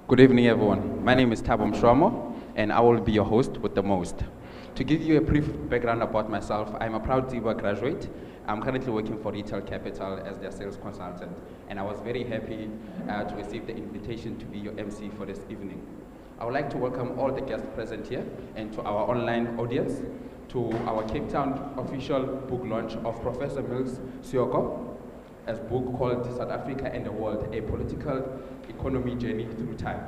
Good evening, everyone. My name is Thabo Mshwamo, and I will be your host with the most. To give you a brief background about myself, I'm a proud Ziba graduate. I'm currently working for Retail Capital as their sales consultant, and I was very happy to receive the invitation to be your MC for this evening. I would like to welcome all the guests present here and to our online audience to our Cape Town official book launch of Professor Mills Soko, a book called South Africa and the World, A Political Economy Journey Through Time.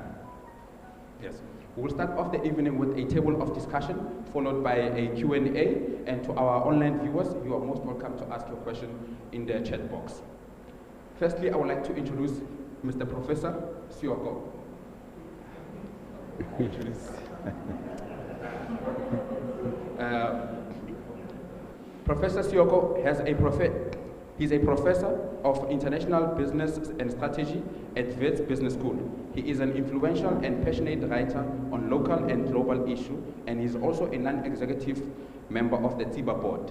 Yes. We will start off the evening with a table of discussion, followed by a Q&A, and to our online viewers, you are most welcome to ask your question in the chat box. Firstly, I would like to introduce Mr. Professor Soko. Professor Soko He's a professor of international business and strategy at Wits Business School. He is an influential and passionate writer on local and global issues, and is also a non-executive member of the TIBA board.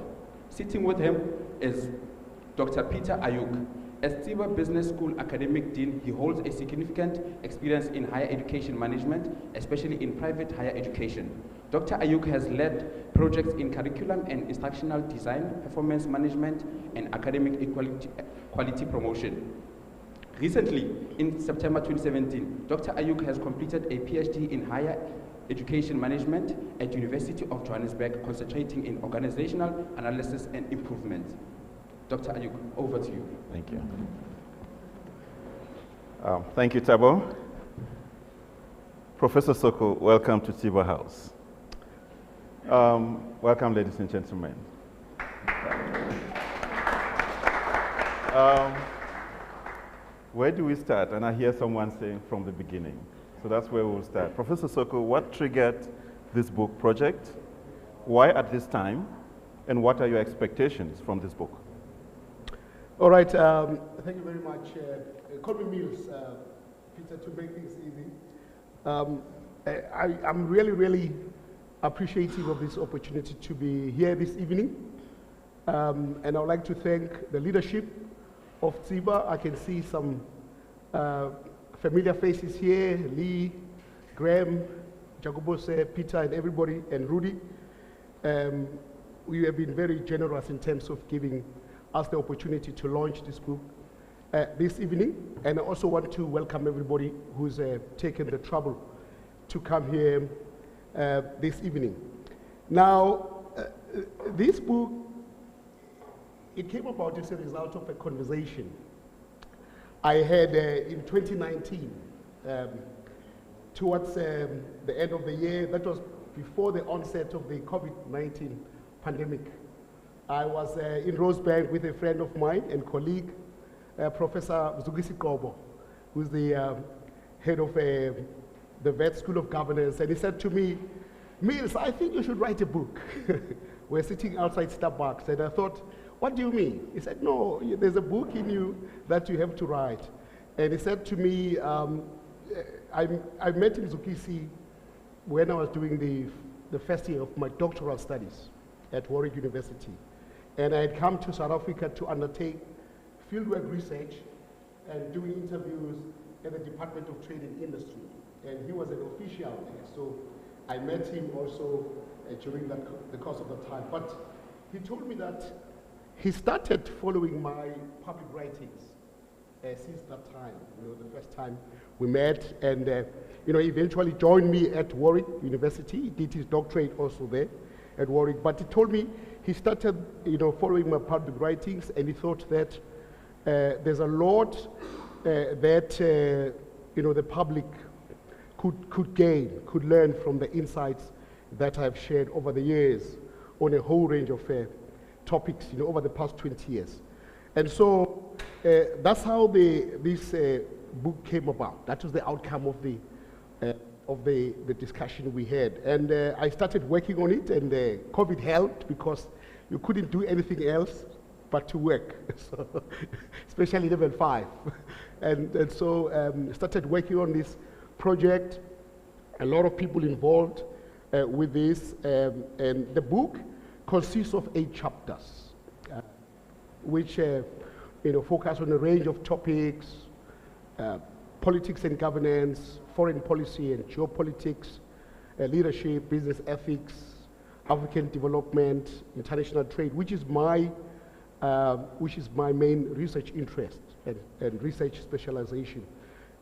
Sitting with him is Dr. Peter Ayuk. As TIBA Business School academic dean, he holds a significant experience in higher education management, especially in private higher education. Dr. Ayuk has led projects in curriculum and instructional design, performance management, and academic quality promotion. Recently, in September 2017, Dr. Ayuk has completed a PhD in higher education management at University of Johannesburg, concentrating in organizational analysis and improvement. Dr. Ayuk, over to you. Thank you. Thank you, Thabo. Professor Soko, welcome to TIBA House. Welcome, ladies and gentlemen. Where do we start? And I hear someone saying from the beginning. So that's where we'll start. Professor Soko, what triggered this book project? Why at this time? And what are your expectations from this book? All right, thank you very much. Call me Mills, Peter, to make things easy. I'm really appreciative of this opportunity to be here this evening. And I would like to thank the leadership of TIBA. I can see some familiar faces here, Lee, Graham, Jacobose, Peter, and everybody, and Rudy. We have been very generous in terms of giving us the opportunity to launch this book this evening. And I also want to welcome everybody who's taken the trouble to come here this evening. Now, this book, it came about as a result of a conversation I had in 2019, towards the end of the year. That was before the onset of the COVID-19 pandemic. I was in Rosebank with a friend of mine and colleague, Professor Mills, who's the head of the Wits School of Governance, and he said to me, Mills, I think you should write a book. We're sitting outside Starbucks, and I thought, what do you mean? He said, no, there's a book in you that you have to write. And he said to me, I met in Zukisi when I was doing the first year of my doctoral studies at Warwick University. And I had come to South Africa to undertake fieldwork research and doing interviews at the Department of Trade and Industry. And he was an official there, so I met him also during the course of the time. But he told me that he started following my public writings since that time, the first time we met, and he eventually joined me at Warwick University. He did his doctorate also there at Warwick, but he told me he started following my public writings, and he thought that there's a lot that the public could learn from the insights that I've shared over the years on a whole range of topics over the past 20 years. And so that's how this book came about. That was the outcome of the discussion we had. And I started working on it, and COVID helped because you couldn't do anything else but to work, so, especially level 5. And so started working on this project. A lot of people involved with this, and the book consists of 8 chapters, which focus on a range of topics, politics and governance, foreign policy and geopolitics, leadership, business ethics, African development, international trade, which is my main research interest and research specialization,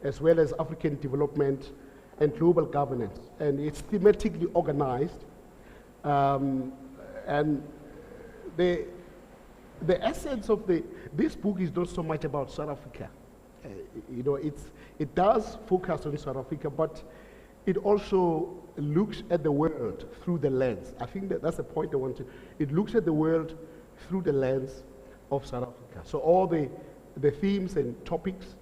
as well as African development and global governance. And it's thematically organized. And the essence of this book is not so much about South Africa. It does focus on South Africa, but it also looks at the world through the lens. I think that's the point I want to. It looks at the world through the lens of South Africa. So all the themes and topics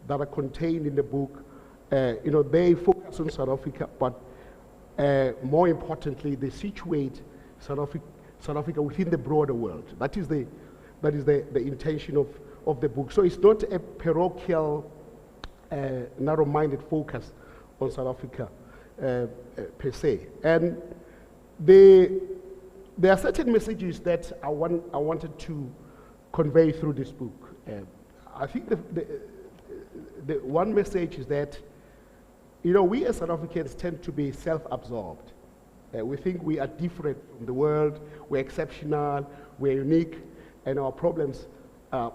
that are contained in the book, they focus on South Africa, but more importantly, they situate South Africa within the broader world. That is the intention of the book. So it's not a parochial, narrow-minded focus on South Africa per se. And there are certain messages that I wanted to convey through this book. I think the one message is that, we as South Africans tend to be self-absorbed. We think we are different from the world, we're exceptional, we're unique, and our problems are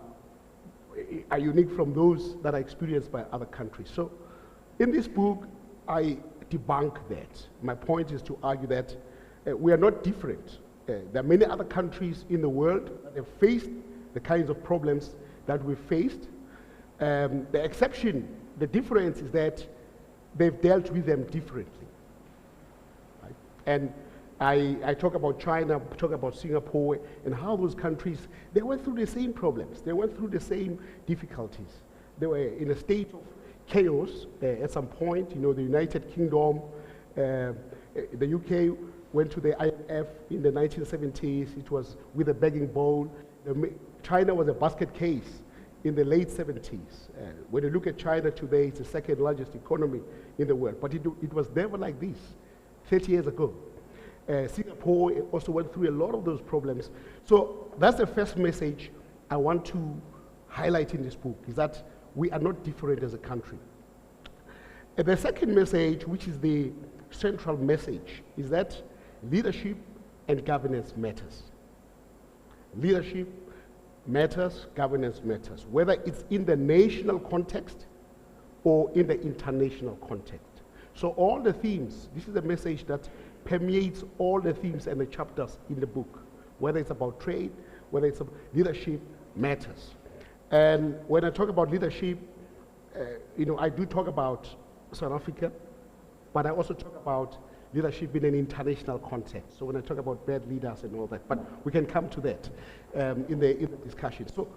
unique from those that are experienced by other countries. So in this book, I debunk that. My point is to argue that we are not different. There are many other countries in the world that have faced the kinds of problems that we've faced. The exception, the difference is that they've dealt with them differently. Right? And I talk about China, talk about Singapore, and how those countries, they went through the same problems. They went through the same difficulties. They were in a state of chaos at some point. The United Kingdom, the UK went to the IMF in the 1970s. It was with a begging bowl. China was a basket case in the late 70s. When you look at China today, it's the second largest economy in the world. But it was never like this 30 years ago. Singapore also went through a lot of those problems. So that's the first message I want to highlight in this book, is that we are not different as a country. And the second message, which is the central message, is that leadership and governance matters. Leadership matters, governance matters, whether it's in the national context or in the international context. So all the themes, this is a message that permeates all the themes and the chapters in the book, whether it's about trade, whether it's about leadership, matters. And when I talk about leadership, I do talk about South Africa, but I also talk about leadership in an international context. So when I talk about bad leaders and all that, but we can come to that in the discussion. So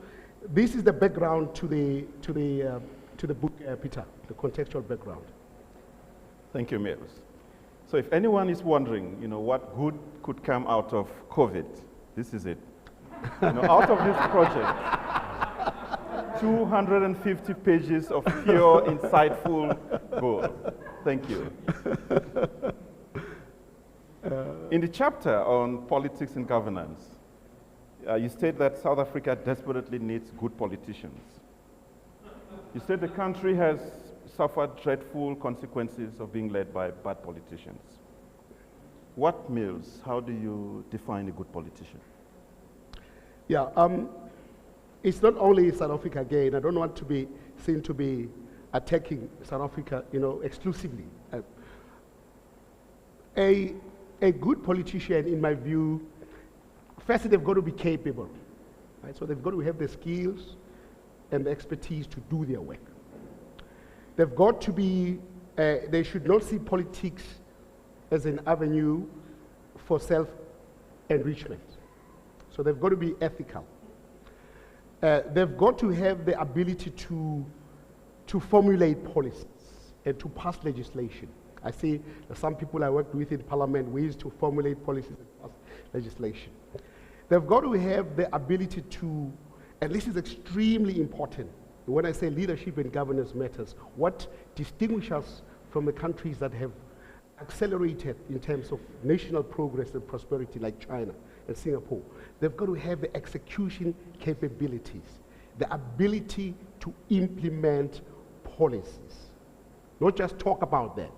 this is the background to the book, Peter, the contextual background. Thank you, Mills. So if anyone is wondering, what good could come out of COVID, this is it. Out of this project, 250 pages of pure, insightful gold. Thank you. In the chapter on politics and governance, you state that South Africa desperately needs good politicians. You said the country has suffered dreadful consequences of being led by bad politicians. What, Mills, how do you define a good politician? Yeah, it's not only South Africa again. I don't want to be seen to be attacking South Africa, exclusively. A good politician, in my view, first they've got to be capable, right? So they've got to have the skills and the expertise to do their work. They've got to be, they should not see politics as an avenue for self-enrichment. So they've got to be ethical. They've got to have the ability to formulate policies and to pass legislation. I see some people I worked with in Parliament, we used to formulate policies and pass legislation. They've got to have the ability to, and this is extremely important, when I say leadership and governance matters, what distinguishes us from the countries that have accelerated in terms of national progress and prosperity like China and Singapore, they've got to have the execution capabilities, the ability to implement policies. Not just talk about them.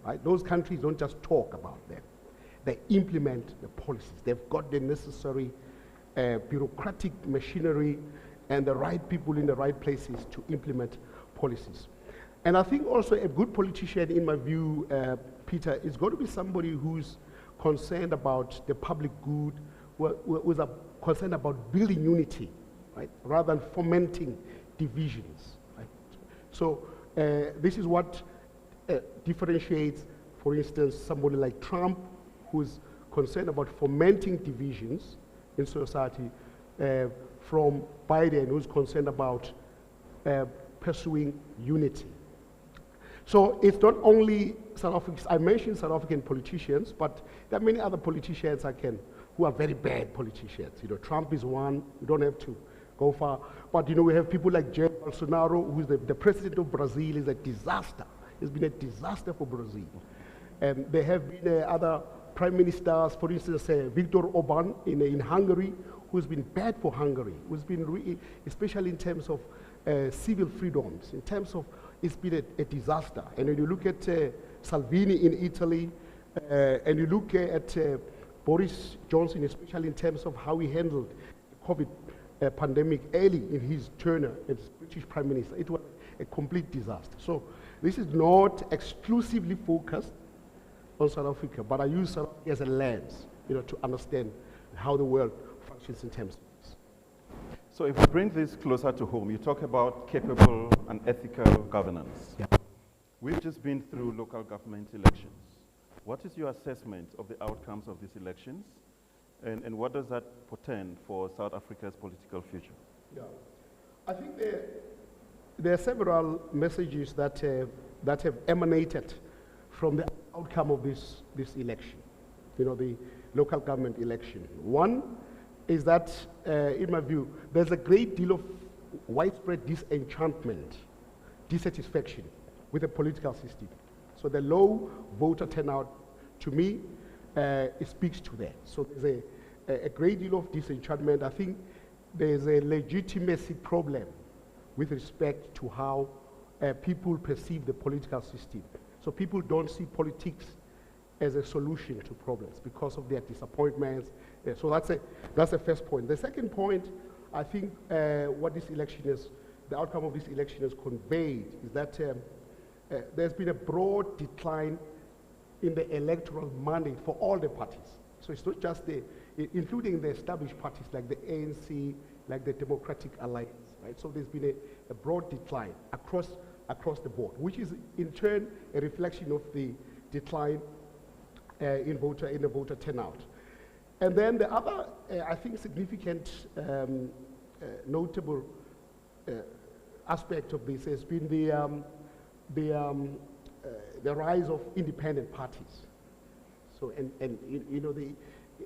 Right? Those countries don't just talk about them. They implement the policies. They've got the necessary bureaucratic machinery and the right people in the right places to implement policies. And I think also a good politician, in my view, Peter, is going to be somebody who's concerned about the public good, who's concerned about building unity, right, rather than fomenting divisions. Right? So this is what differentiates, for instance, somebody like Trump, who's concerned about fomenting divisions in society, from Biden, who's concerned about pursuing unity. So it's not only South Africans, I mentioned South African politicians, but there are many other politicians who are very bad politicians. You know, Trump is one, you don't have to go far. But you know, we have people like Jair Bolsonaro, who's the president of Brazil, is a disaster. It's been a disaster for Brazil. And there have been other prime ministers, for instance, Viktor Orban in Hungary, who's been bad for Hungary, who's been especially in terms of civil freedoms, in terms of, it's been a disaster. And when you look at Salvini in Italy, and you look at Boris Johnson, especially in terms of how he handled the COVID pandemic early in his tenure as British Prime Minister, it was a complete disaster. So this is not exclusively focused on South Africa, but I use South Africa as a lens, you know, to understand how the world functions in terms of this. So if we bring this closer to home, you talk about capable and ethical governance. Yeah. We've just been through local government elections. What is your assessment of the outcomes of these elections, and what does that portend for South Africa's political future? Yeah. I think there are several messages that have emanated from the outcome of this election, you know, the local government election. One is that, in my view, there's a great deal of widespread disenchantment, dissatisfaction with the political system. So the low voter turnout, to me, it speaks to that. So there's a great deal of disenchantment. I think there's a legitimacy problem with respect to how people perceive the political system. So people don't see politics as a solution to problems because of their disappointments. So that's the first point. The second point, I think what this election is, the outcome of this election has conveyed is that there's been a broad decline in the electoral mandate for all the parties. So it's not just including the established parties like the ANC, like the Democratic Alliance, right? So there's been a broad decline across the board, which is in turn a reflection of the decline in the voter turnout. And then the other, I think, significant, notable aspect of this has been the rise of independent parties. So, and you know, the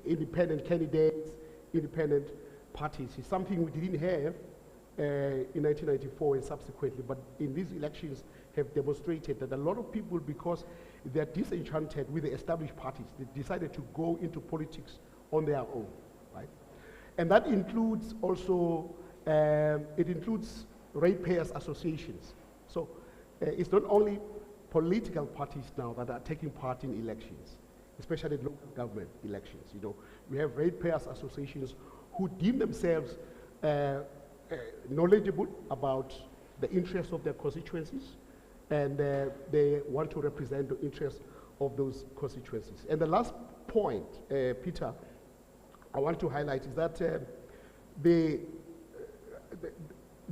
independent candidates, independent parties is something we didn't have in 1994 and subsequently, but in these elections have demonstrated that a lot of people, because they're disenchanted with the established parties, they decided to go into politics on their own, right? And that includes also, it includes ratepayers associations. So it's not only political parties now that are taking part in elections, especially local government elections. You know, we have ratepayers associations who deem themselves knowledgeable about the interests of their constituencies, and they want to represent the interests of those constituencies. And the last point, Peter, I want to highlight is that the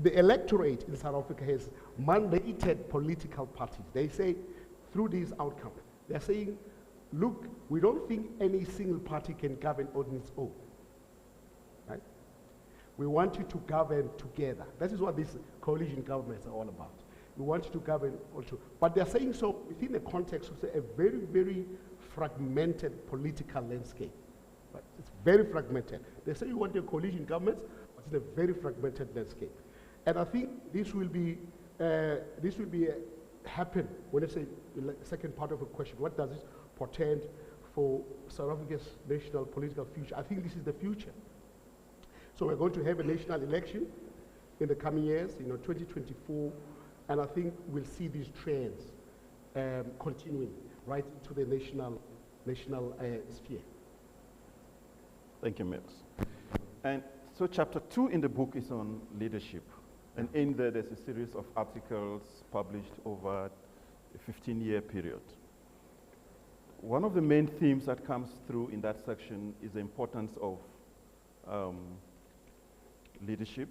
electorate in South Africa has mandated political parties. They say, through these outcomes, they're saying, look, we don't think any single party can govern on its own. Right? We want you to govern together. That is what these coalition governments are all about. We want you to govern also. But they're saying so within the context of a very, very fragmented political landscape. Right? It's very fragmented. They say you want your coalition governments, but it's a very fragmented landscape. And I think this will be happen when I say the second part of the question. What does this portend for South Africa's national political future? I think this is the future. So we're going to have a national election in the coming years. You know, 2024 And I think we'll see these trends continuing right into the national sphere. Thank you, Mills. And so chapter 2 in the book is on leadership. And in there, there's a series of articles published over a 15-year period. One of the main themes that comes through in that section is the importance of leadership.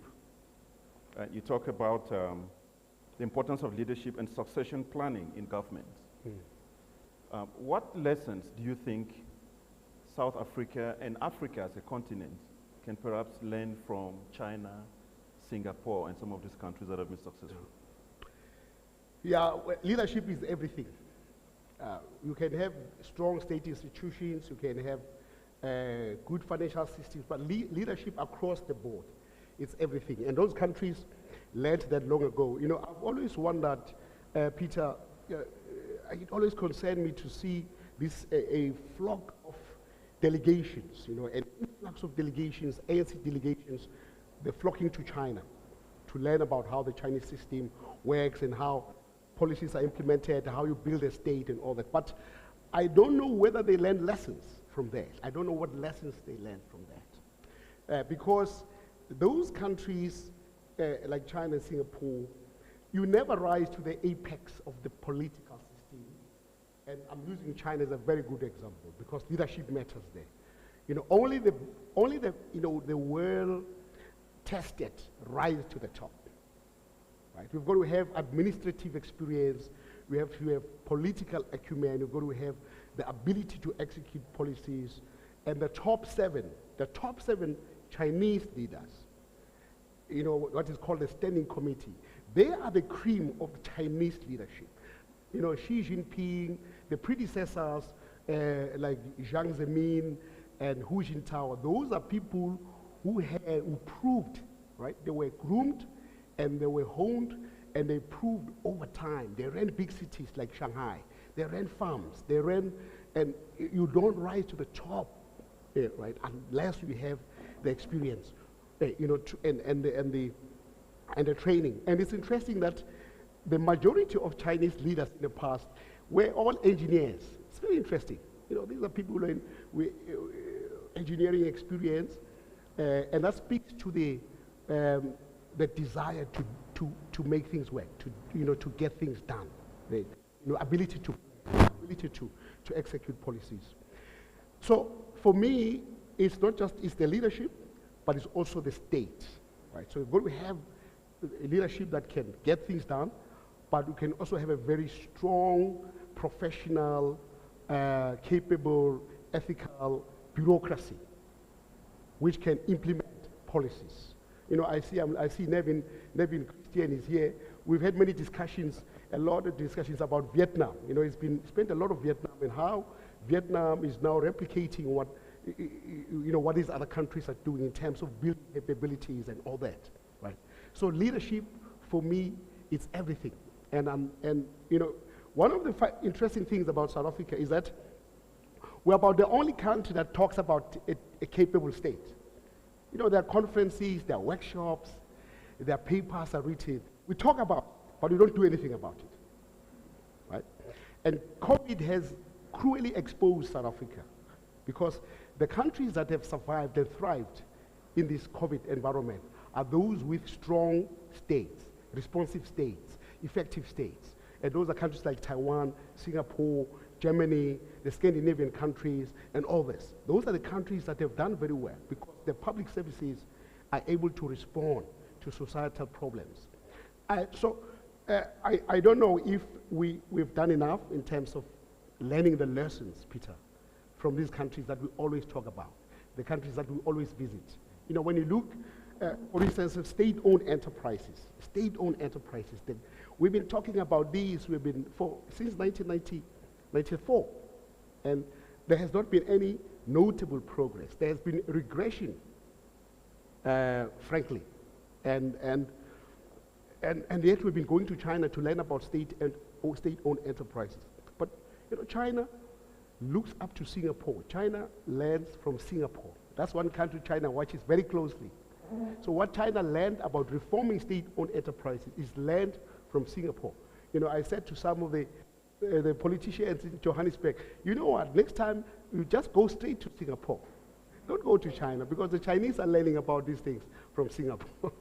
You talk about the importance of leadership and succession planning in government. What lessons do you think South Africa and Africa as a continent can perhaps learn from China, Singapore, and some of these countries that have been successful? Yeah, well, leadership is everything. You can have strong state institutions, you can have good financial systems, but leadership across the board, it's everything. And those countries learned that long ago. You know, I've always wondered, Peter, it always concerned me to see this a flock of delegations, you know, an influx of delegations, ANC delegations, they're flocking to China to learn about how the Chinese system works and how policies are implemented, how you build a state and all that. But I don't know whether they learn lessons from that. I don't know what lessons they learned from that. Because those countries, like China and Singapore, you never rise to the apex of the political system. And I'm using China as a very good example because leadership matters there. You know, only the well-tested rise to the top. Right? We've got to have administrative experience, we have to have political acumen, we've got to have the ability to execute policies. And the top seven Chinese leaders, you know, what is called the standing committee, they are the cream of Chinese leadership. You know, Xi Jinping, the predecessors like Jiang Zemin and Hu Jintao, those are people who proved, right? They were groomed and they were honed and they proved over time. They ran big cities like Shanghai. They ran farms. They ran, and you don't rise to the top, right, unless you have the experience, you know, and the training. And it's interesting that the majority of Chinese leaders in the past were all engineers. It's very interesting. You know, these are people with engineering experience, and that speaks to the desire to make things work, to get things done, the ability to execute policies. So for me, it's not just the leadership, but it's also the state, right? So we've got to have a leadership that can get things done, but we can also have a very strong, professional, capable, ethical bureaucracy, which can implement policies. You know, I see Nevin Christian is here. We've had many discussions, a lot of discussions about Vietnam. You know, it's been spent a lot of Vietnam and how Vietnam is now replicating what these other countries are doing in terms of building capabilities and all that, right? So leadership, for me, it's everything. And you know, one of the interesting things about South Africa is that we're about the only country that talks about a capable state. You know, there are conferences, there are workshops, there are papers are written. We talk about it, but we don't do anything about it, right? And COVID has cruelly exposed South Africa because the countries that have survived and thrived in this COVID environment are those with strong states, responsive states, effective states. And those are countries like Taiwan, Singapore, Germany, the Scandinavian countries, and all this. Those are the countries that have done very well because the public services are able to respond to societal problems. I don't know if we've done enough in terms of learning the lessons, Peter, from these countries that we always talk about, the countries that we always visit. You know, when you look, for instance, of state-owned enterprises, we've been talking about these, since 1994, and there has not been any notable progress. There has been regression, frankly, and yet we've been going to China to learn about state-owned enterprises. But you know, China looks up to Singapore. China learns from Singapore. That's one country China watches very closely. So what China learned about reforming state-owned enterprises is learned from Singapore. You know, I said to some of the politicians in Johannesburg, you know what, next time you just go straight to Singapore. Don't go to China, because the Chinese are learning about these things from Singapore.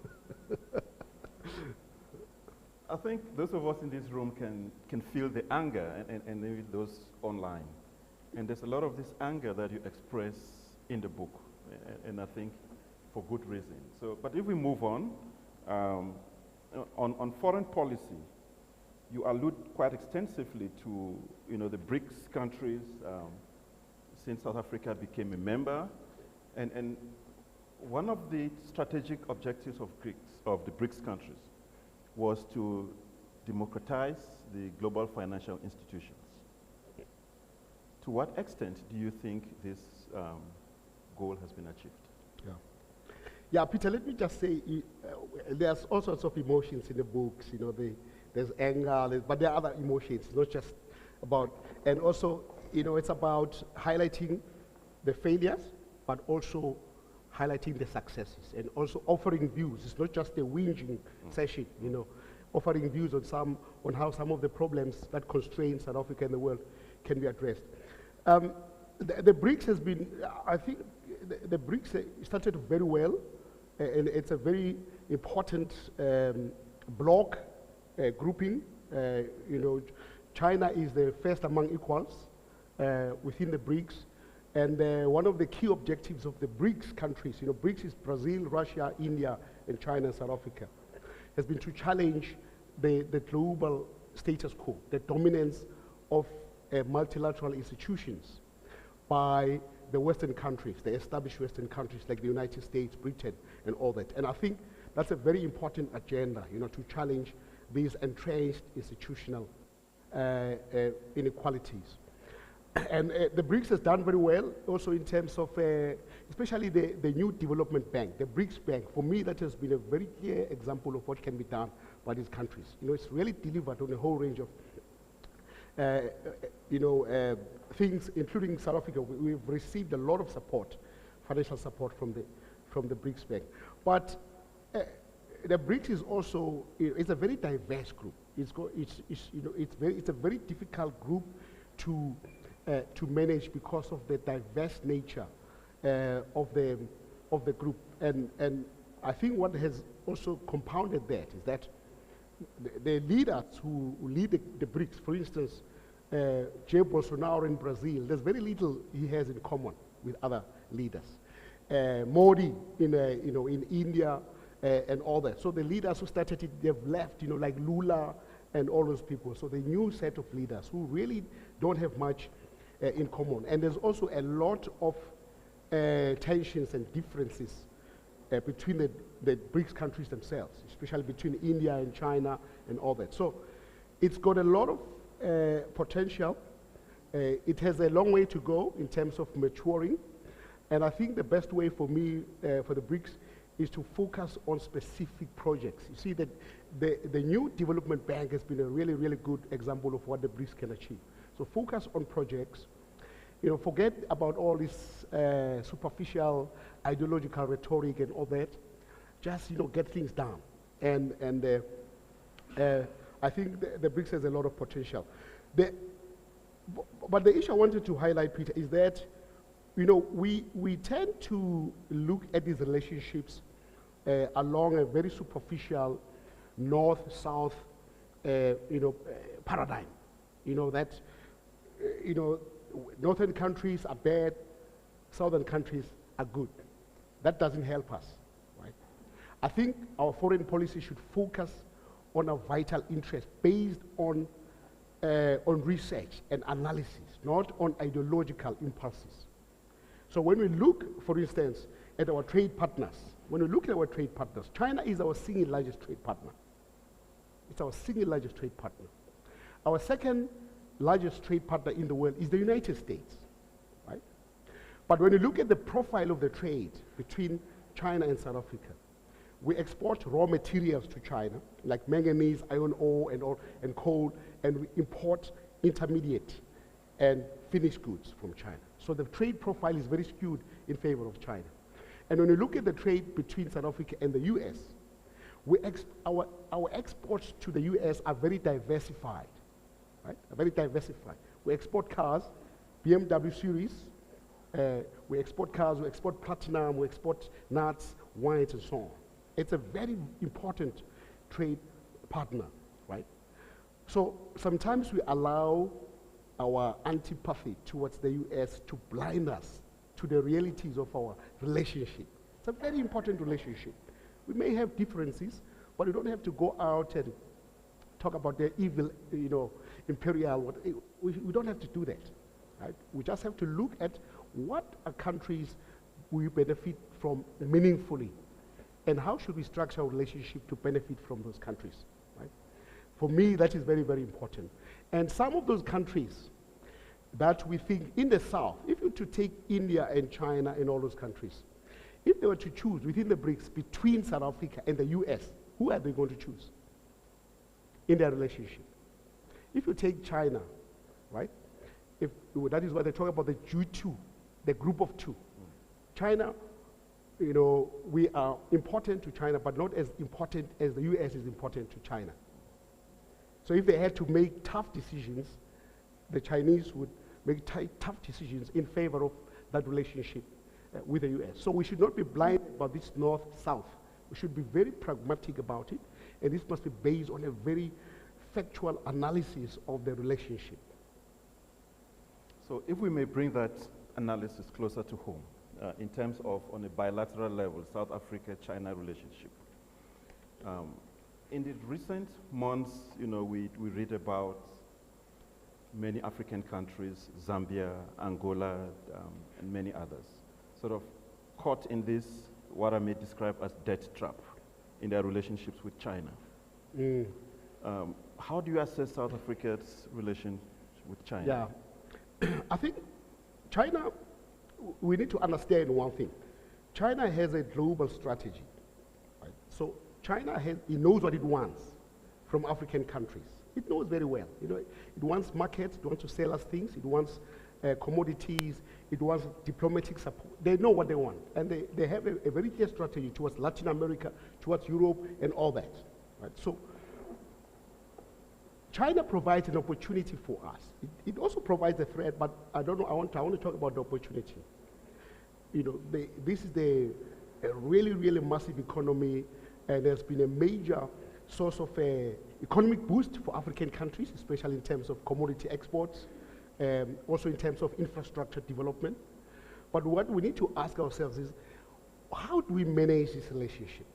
I think those of us in this room can feel the anger and maybe those online. And there's a lot of this anger that you express in the book, and I think for good reason. So, but if we move on foreign policy, you allude quite extensively to, you know, the BRICS countries since South Africa became a member, and one of the strategic objectives of the BRICS countries was to democratize the global financial institutions. To what extent do you think this goal has been achieved? Yeah, Peter, let me just say, there's all sorts of emotions in the books. You know, there's anger, but there are other emotions, not just about, and also, you know, it's about highlighting the failures, but also highlighting the successes, and also offering views. It's not just a whinging session, you know, offering views on how some of the problems that constrain South Africa and the world can be addressed. The BRICS has been, I think, the BRICS started very well, and it's a very important bloc grouping. You know, China is the first among equals within the BRICS, and one of the key objectives of the BRICS countries, you know, BRICS is Brazil, Russia, India, and China and South Africa, has been to challenge the global status quo, the dominance of multilateral institutions by the Western countries, the established Western countries like the United States, Britain, and all that. And I think that's a very important agenda, you know, to challenge these entrenched institutional inequalities. And the BRICS has done very well, also in terms of, especially the new development bank, the BRICS Bank. For me, that has been a very clear example of what can be done by these countries. You know, it's really delivered on a whole range of things, including South Africa. We've received a lot of support, financial support from the BRICS Bank. But the BRICS is also, it's a very diverse group. It's a very difficult group to manage because of the diverse nature of the group. And I think what has also compounded that is that the leaders who lead the BRICS, for instance, Jair Bolsonaro in Brazil, there's very little he has in common with other leaders. Modi in India and all that. So the leaders who started it, they've left, you know, like Lula and all those people. So the new set of leaders who really don't have much in common. And there's also a lot of tensions and differences between the BRICS countries themselves, especially between India and China and all that. So it's got a lot of potential. It has a long way to go in terms of maturing. And I think the best way for me, for the BRICS, is to focus on specific projects. You see that the new development bank has been a really, really good example of what the BRICS can achieve. So focus on projects. You know, forget about all this superficial ideological rhetoric and all that. Just, you know, get things done. And I think the BRICS has a lot of potential. But the issue I wanted to highlight, Peter, is that, you know, we tend to look at these relationships along a very superficial north-south, paradigm. You know, that, northern countries are bad, southern countries are good. That doesn't help us, right? I think our foreign policy should focus on a vital interest based on research and analysis, not on ideological impulses. So when we look, for instance, at our trade partners, China is our single largest trade partner. It's our single largest trade partner. Our second largest trade partner in the world is the United States, right? But when you look at the profile of the trade between China and South Africa, we export raw materials to China, like manganese, iron ore, and coal, and we import intermediate and finished goods from China. So the trade profile is very skewed in favor of China. And when you look at the trade between South Africa and the US, our exports to the US are very diversified, right? Very diversified. We export cars, BMW series, we export cars, we export platinum, we export nuts, wines, and so on. It's a very important trade partner, right? So sometimes we allow our antipathy towards the US to blind us to the realities of our relationship. It's a very important relationship. We may have differences, but we don't have to go out and talk about the evil, imperial. We don't have to do that, right? We just have to look at what are countries we benefit from meaningfully, and how should we structure our relationship to benefit from those countries, right? For me, that is very, very important. And some of those countries that we think in the South, if you were to take India and China and all those countries, if they were to choose within the BRICS between South Africa and the US, who are they going to choose in their relationship? If you take China, right? That is why they talk about the G2, the group of two. China, we are important to China, but not as important as the US is important to China. So if they had to make tough decisions, the Chinese would make tough decisions in favor of that relationship with the US. So we should not be blind about this north-south. We should be very pragmatic about it, and this must be based on a very factual analysis of the relationship. So if we may bring that analysis closer to home, in terms of, on a bilateral level, South Africa-China relationship. In the recent months, we read about many African countries, Zambia, Angola, and many others, sort of caught in this, what I may describe as debt trap in their relationships with China. How do you assess South Africa's relation with China? Yeah, I think China, we need to understand one thing. China has a global strategy, right? So China knows what it wants from African countries. It knows very well. It wants markets, it wants to sell us things, it wants commodities, it wants diplomatic support. They know what they want, and they have a very clear strategy towards Latin America, towards Europe, and all that. Right? So China provides an opportunity for us. It also provides a threat, but I don't know. I want to talk about the opportunity. This is a really, really massive economy, and there's been a major source of economic boost for African countries, especially in terms of commodity exports, also in terms of infrastructure development. But what we need to ask ourselves is, how do we manage this relationship?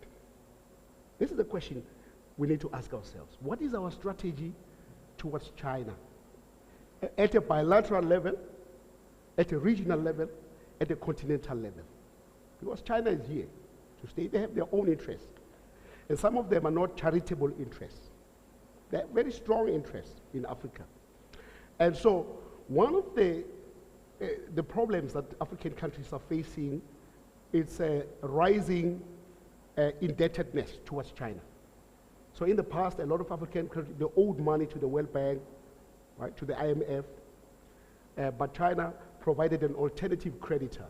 This is the question we need to ask ourselves. What is our strategy towards China? At a bilateral level, at a regional level, at a continental level. Because China is here to stay. They have their own interests. And some of them are not charitable interests. They have very strong interests in Africa. And so one of the problems that African countries are facing is rising indebtedness towards China. So in the past, a lot of African countries, they owed money to the World Bank, right, to the IMF, but China provided an alternative creditor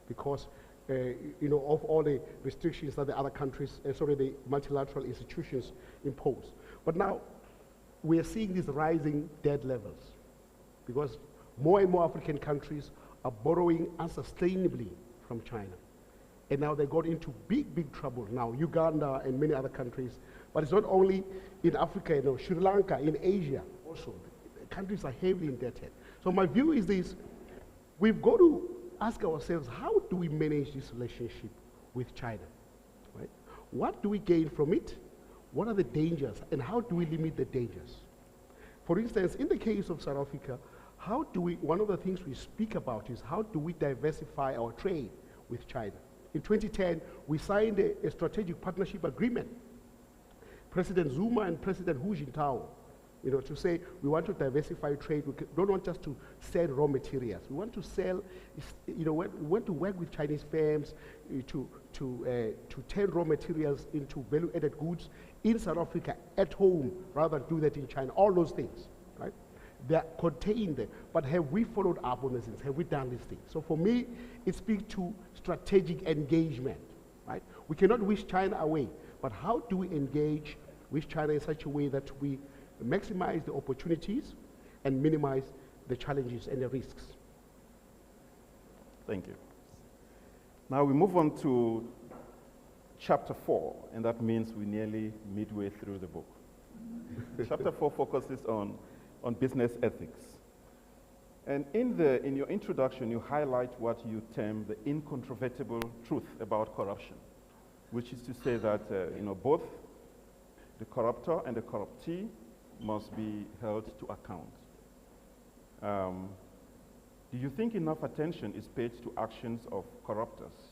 because of all the restrictions that the other countries, the multilateral institutions impose. But now we are seeing these rising debt levels because more and more African countries are borrowing unsustainably from China. And now they got into big, big trouble now, Uganda and many other countries. But it's not only in Africa, Sri Lanka, in Asia also. The countries are heavily indebted. So my view is this: we've got to ask ourselves, how do we manage this relationship with China? Right? What do we gain from it? What are the dangers? And how do we limit the dangers? For instance, in the case of South Africa, one of the things we speak about is how do we diversify our trade with China? In 2010, we signed a strategic partnership agreement. President Zuma and President Hu Jintao, to say we want to diversify trade. We don't want just to sell raw materials. We want to sell, we want to work with Chinese firms to turn raw materials into value-added goods in South Africa at home rather than do that in China. All those things, right? They are contained there. But have we followed up on these things? Have we done these things? So for me, it speaks to strategic engagement, right? We cannot wish China away, but how do we engage with China in such a way that we maximize the opportunities and minimize the challenges and the risks? Thank you. Now we move on to chapter 4, and that means we're nearly midway through the book. Chapter 4 focuses on business ethics. And in your introduction, you highlight what you term the incontrovertible truth about corruption, which is to say that both the corruptor and the corruptee must be held to account. Do you think enough attention is paid to actions of corruptors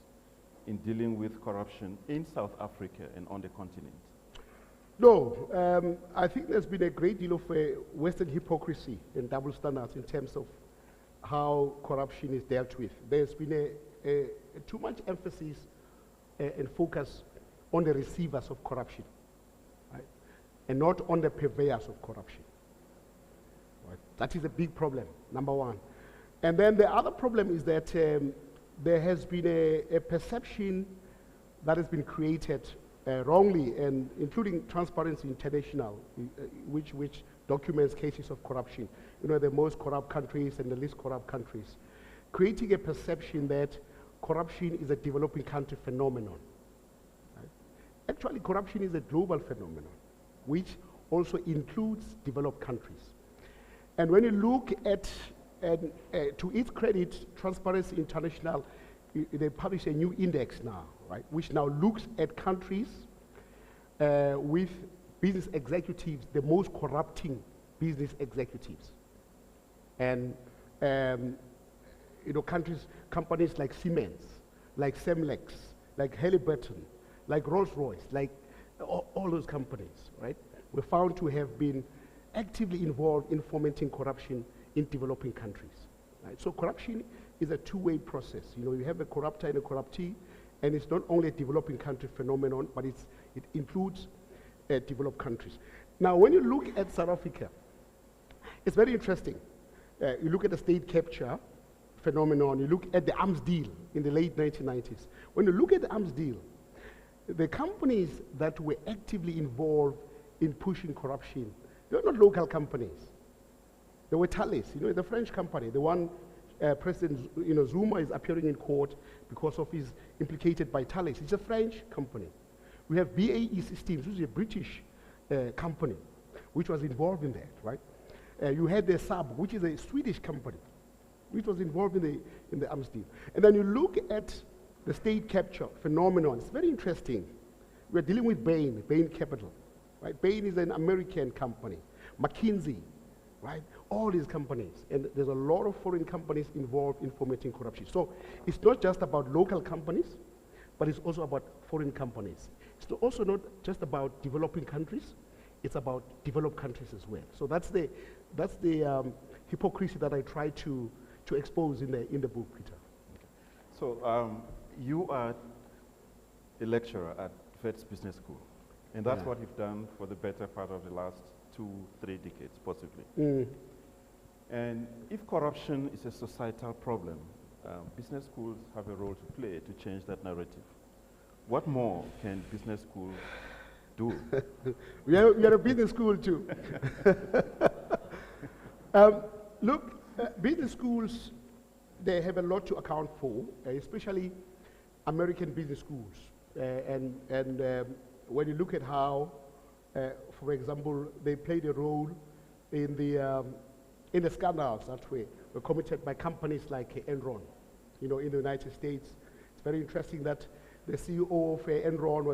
in dealing with corruption in South Africa and on the continent? No, I think there's been a great deal of Western hypocrisy and double standards in terms of how corruption is dealt with. There's been a too much emphasis and focus on the receivers of corruption, right? And not on the purveyors of corruption. Right? That is a big problem, number one. And then the other problem is that there has been a perception that has been created wrongly, and including Transparency International, which documents cases of corruption, the most corrupt countries and the least corrupt countries, creating a perception that corruption is a developing country phenomenon. Right? Actually, corruption is a global phenomenon, which also includes developed countries. And when you look at, to its credit, Transparency International, they publish a new index now, right, which now looks at countries with business executives, the most corrupting business executives. And companies like Siemens, like Semlex, like Halliburton, like Rolls-Royce, like all those companies, right, were found to have been actively involved in fomenting corruption in developing countries. Right? So corruption is a two-way process. You have a corruptor and a corruptee, and it's not only a developing country phenomenon, but it includes developed countries. Now, when you look at South Africa, it's very interesting. You look at the state capture phenomenon, you look at the arms deal in the late 1990s. When you look at the arms deal, the companies that were actively involved in pushing corruption, they were not local companies. They were Thales, the French company, the one President Zuma is appearing in court because of his implicated by Thales. It's a French company. We have BAE Systems, which is a British company, which was involved in that, right? You had the Saab, which is a Swedish company, which was involved in the arms deal. And then you look at the state capture phenomenon. It's very interesting. We're dealing with Bain Capital, right? Bain is an American company. McKinsey, right? All these companies, and there's a lot of foreign companies involved in fomenting corruption. So it's not just about local companies, but it's also about foreign companies. It's also not just about developing countries, it's about developed countries as well. So that's the hypocrisy that I try to expose in the book, Peter. Okay. So you are a lecturer at Wits Business School, and that's what you've done for the better part of the last 2-3 decades, possibly. And if corruption is a societal problem, business schools have a role to play to change that narrative. What more can business schools do? we are a business school too. Look, business schools, they have a lot to account for, especially American business schools. And when you look at how, for example, they played a role in the scandals that were committed by companies like Enron, in the United States. It's very interesting that the CEO of Enron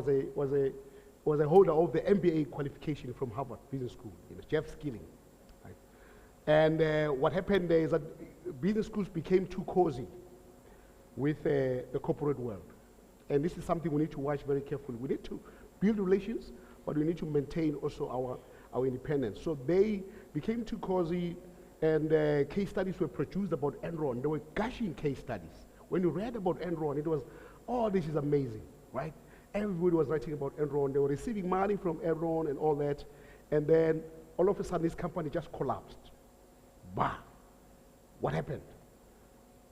was a holder of the MBA qualification from Harvard Business School, Jeff Skilling. Right? And what happened there is that business schools became too cozy with the corporate world. And this is something we need to watch very carefully. We need to build relations, but we need to maintain also our independence. So they became too cozy, and case studies were produced about Enron. They were gushing case studies. When you read about Enron, it was, oh, this is amazing, right? Everybody was writing about Enron. They were receiving money from Enron and all that. And then all of a sudden, this company just collapsed. Bah, what happened?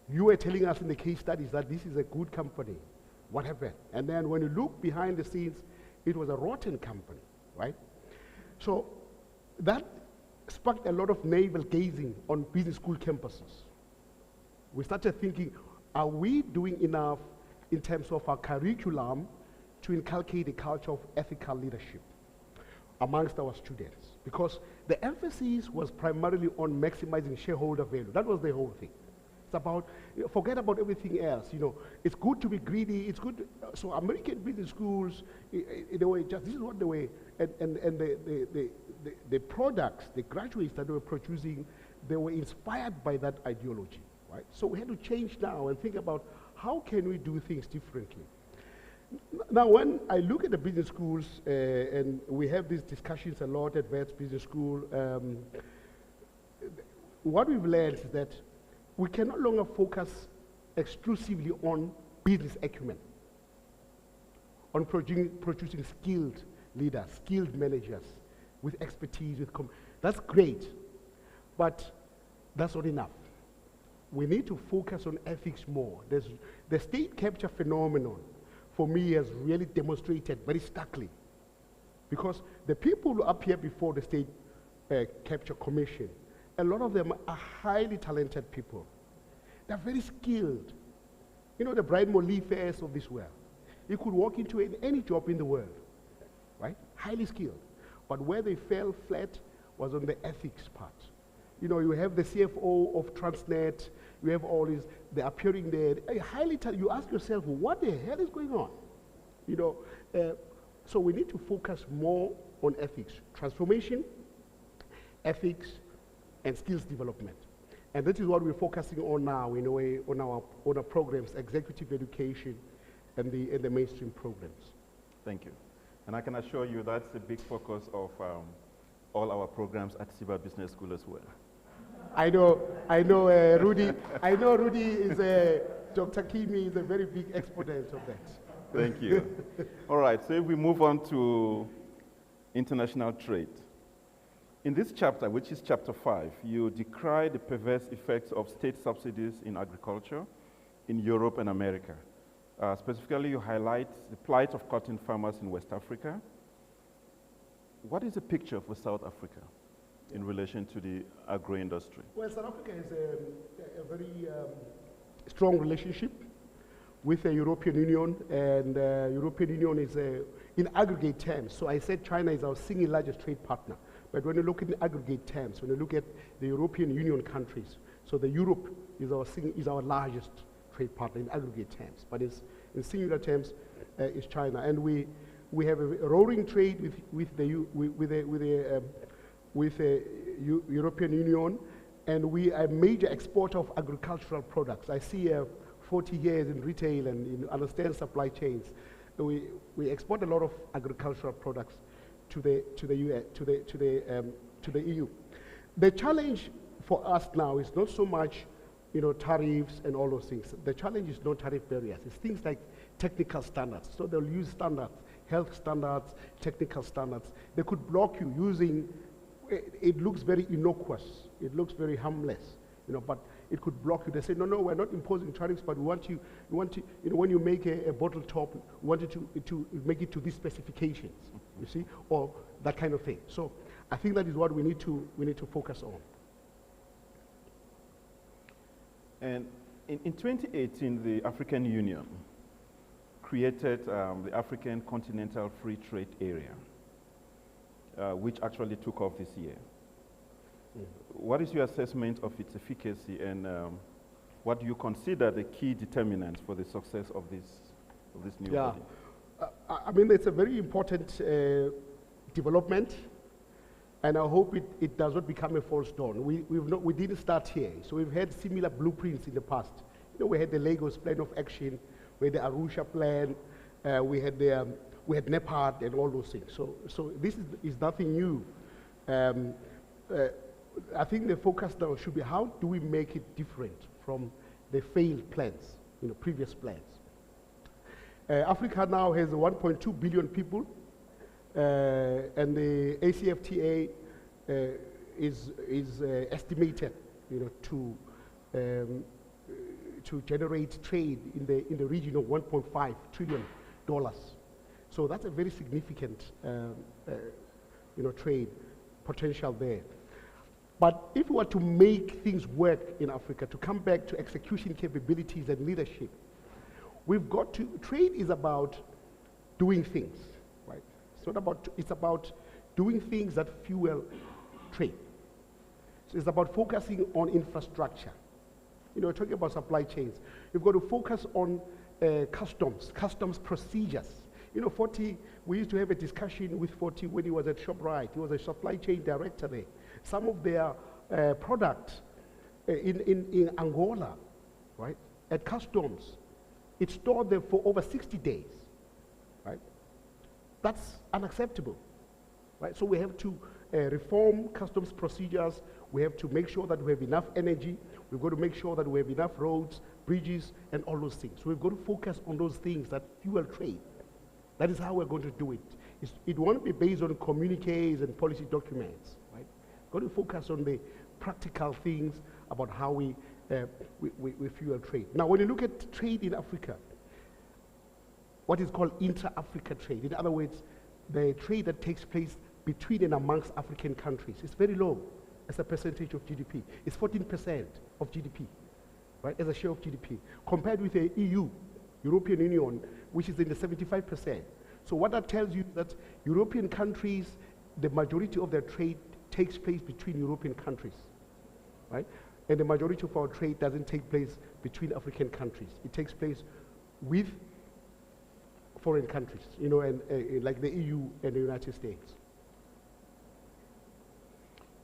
You were telling us in the case studies that this is a good company. What happened? And then when you look behind the scenes, it was a rotten company, right? So that sparked a lot of navel gazing on business school campuses. We started thinking, are we doing enough in terms of our curriculum to inculcate a culture of ethical leadership amongst our students? Because the emphasis was primarily on maximizing shareholder value. That was the whole thing. It's about, forget about everything else. It's good to be greedy. It's good. So American business schools, in a way, just this is what the way, and the products, the graduates that they were producing, they were inspired by that ideology, right? So we had to change now and think about how can we do things differently. Now, when I look at the business schools, and we have these discussions a lot at Wits Business School, what we've learned is that we can no longer focus exclusively on business acumen, on producing skilled leaders, skilled managers with expertise, that's great, but that's not enough. We need to focus on ethics more. The state capture phenomenon, for me, has really demonstrated very starkly, because the people who appear before the State Capture Commission, a lot of them are highly talented people. They're very skilled. The Brian Molifes of this world. You could walk into any job in the world, right? Highly skilled. But where they fell flat was on the ethics part. You have the CFO of Transnet, you have all these, they're appearing there, highly talented. You ask yourself, what the hell is going on? So we need to focus more on ethics, transformation, ethics, and skills development. And that is what we're focusing on now, in a way, on our programs, executive education and the mainstream programs. Thank you. And I can assure you that's a big focus of all our programs at SIBA Business School as well. I know, Rudy. I know Rudy is Dr. Kimi is a very big exponent of that. Thank you. All right, so if we move on to international trade. In this chapter, which is chapter 5, you decry the perverse effects of state subsidies in agriculture in Europe and America. Specifically, you highlight the plight of cotton farmers in West Africa. What is the picture for South Africa in relation to the agro-industry? Well, South Africa has a very strong relationship with the European Union, and European Union is in aggregate terms. So I said China is our single largest trade partner. But when you look in aggregate terms, when you look at the European Union countries, so the Europe is our largest trade partner in aggregate terms. But in singular terms, is China, and we have a roaring trade with the European Union, and we are a major exporter of agricultural products. I see 40 years in retail and understand supply chains. We export a lot of agricultural products to the EU. The challenge for us now is not so much, tariffs and all those things. The challenge is not tariff barriers. It's things like technical standards. So they'll use standards, health standards, technical standards. They could block you using. It looks very innocuous. It looks very harmless, but it could block you. They say, no, we're not imposing tariffs, but we want you, when you make a bottle top, we want you to make it to these specifications, you see, or that kind of thing. So I think that is what we need to focus on. And in 2018, the African Union created the African Continental Free Trade Area, which actually took off this year. What is your assessment of its efficacy, and what do you consider the key determinants for the success of this new body? I mean, it's a very important development, and I hope it does not become a false dawn. We didn't start here, so we've had similar blueprints in the past. We had the Lagos Plan of Action, we had the Arusha Plan, we had NEPAD and all those things. So this is nothing new. I think the focus now should be how do we make it different from the failed plans, previous plans. Africa now has 1.2 billion people, and the ACFTA is estimated to generate trade in the region of $1.5 trillion. So that's a very significant trade potential there. But if we were to make things work in Africa, to come back to execution capabilities and leadership, trade is about doing things, right? It's about doing things that fuel trade. So it's about focusing on infrastructure. Talking about supply chains, you've got to focus on customs procedures. 40, we used to have a discussion with 40 when he was at ShopRite. He was a supply chain director there. Some of their products in Angola, right, at customs, it's stored there for over 60 days, right? That's unacceptable, right? So we have to reform customs procedures. We have to make sure that we have enough energy. We've got to make sure that we have enough roads, bridges, and all those things. So we've got to focus on those things that fuel trade. That is how we're going to do it. It won't be based on communiques and policy documents, right? We've got to focus on the practical things about how we fuel trade. Now, when you look at trade in Africa, what is called intra-Africa trade, in other words, the trade that takes place between and amongst African countries, is very low as a percentage of GDP. It's 14% of GDP, right, as a share of GDP, compared with the EU, European Union, which is in the 75%. So what that tells you is that European countries, the majority of their trade takes place between European countries, right? And the majority of our trade doesn't take place between African countries. It takes place with foreign countries, and like the EU and the United States.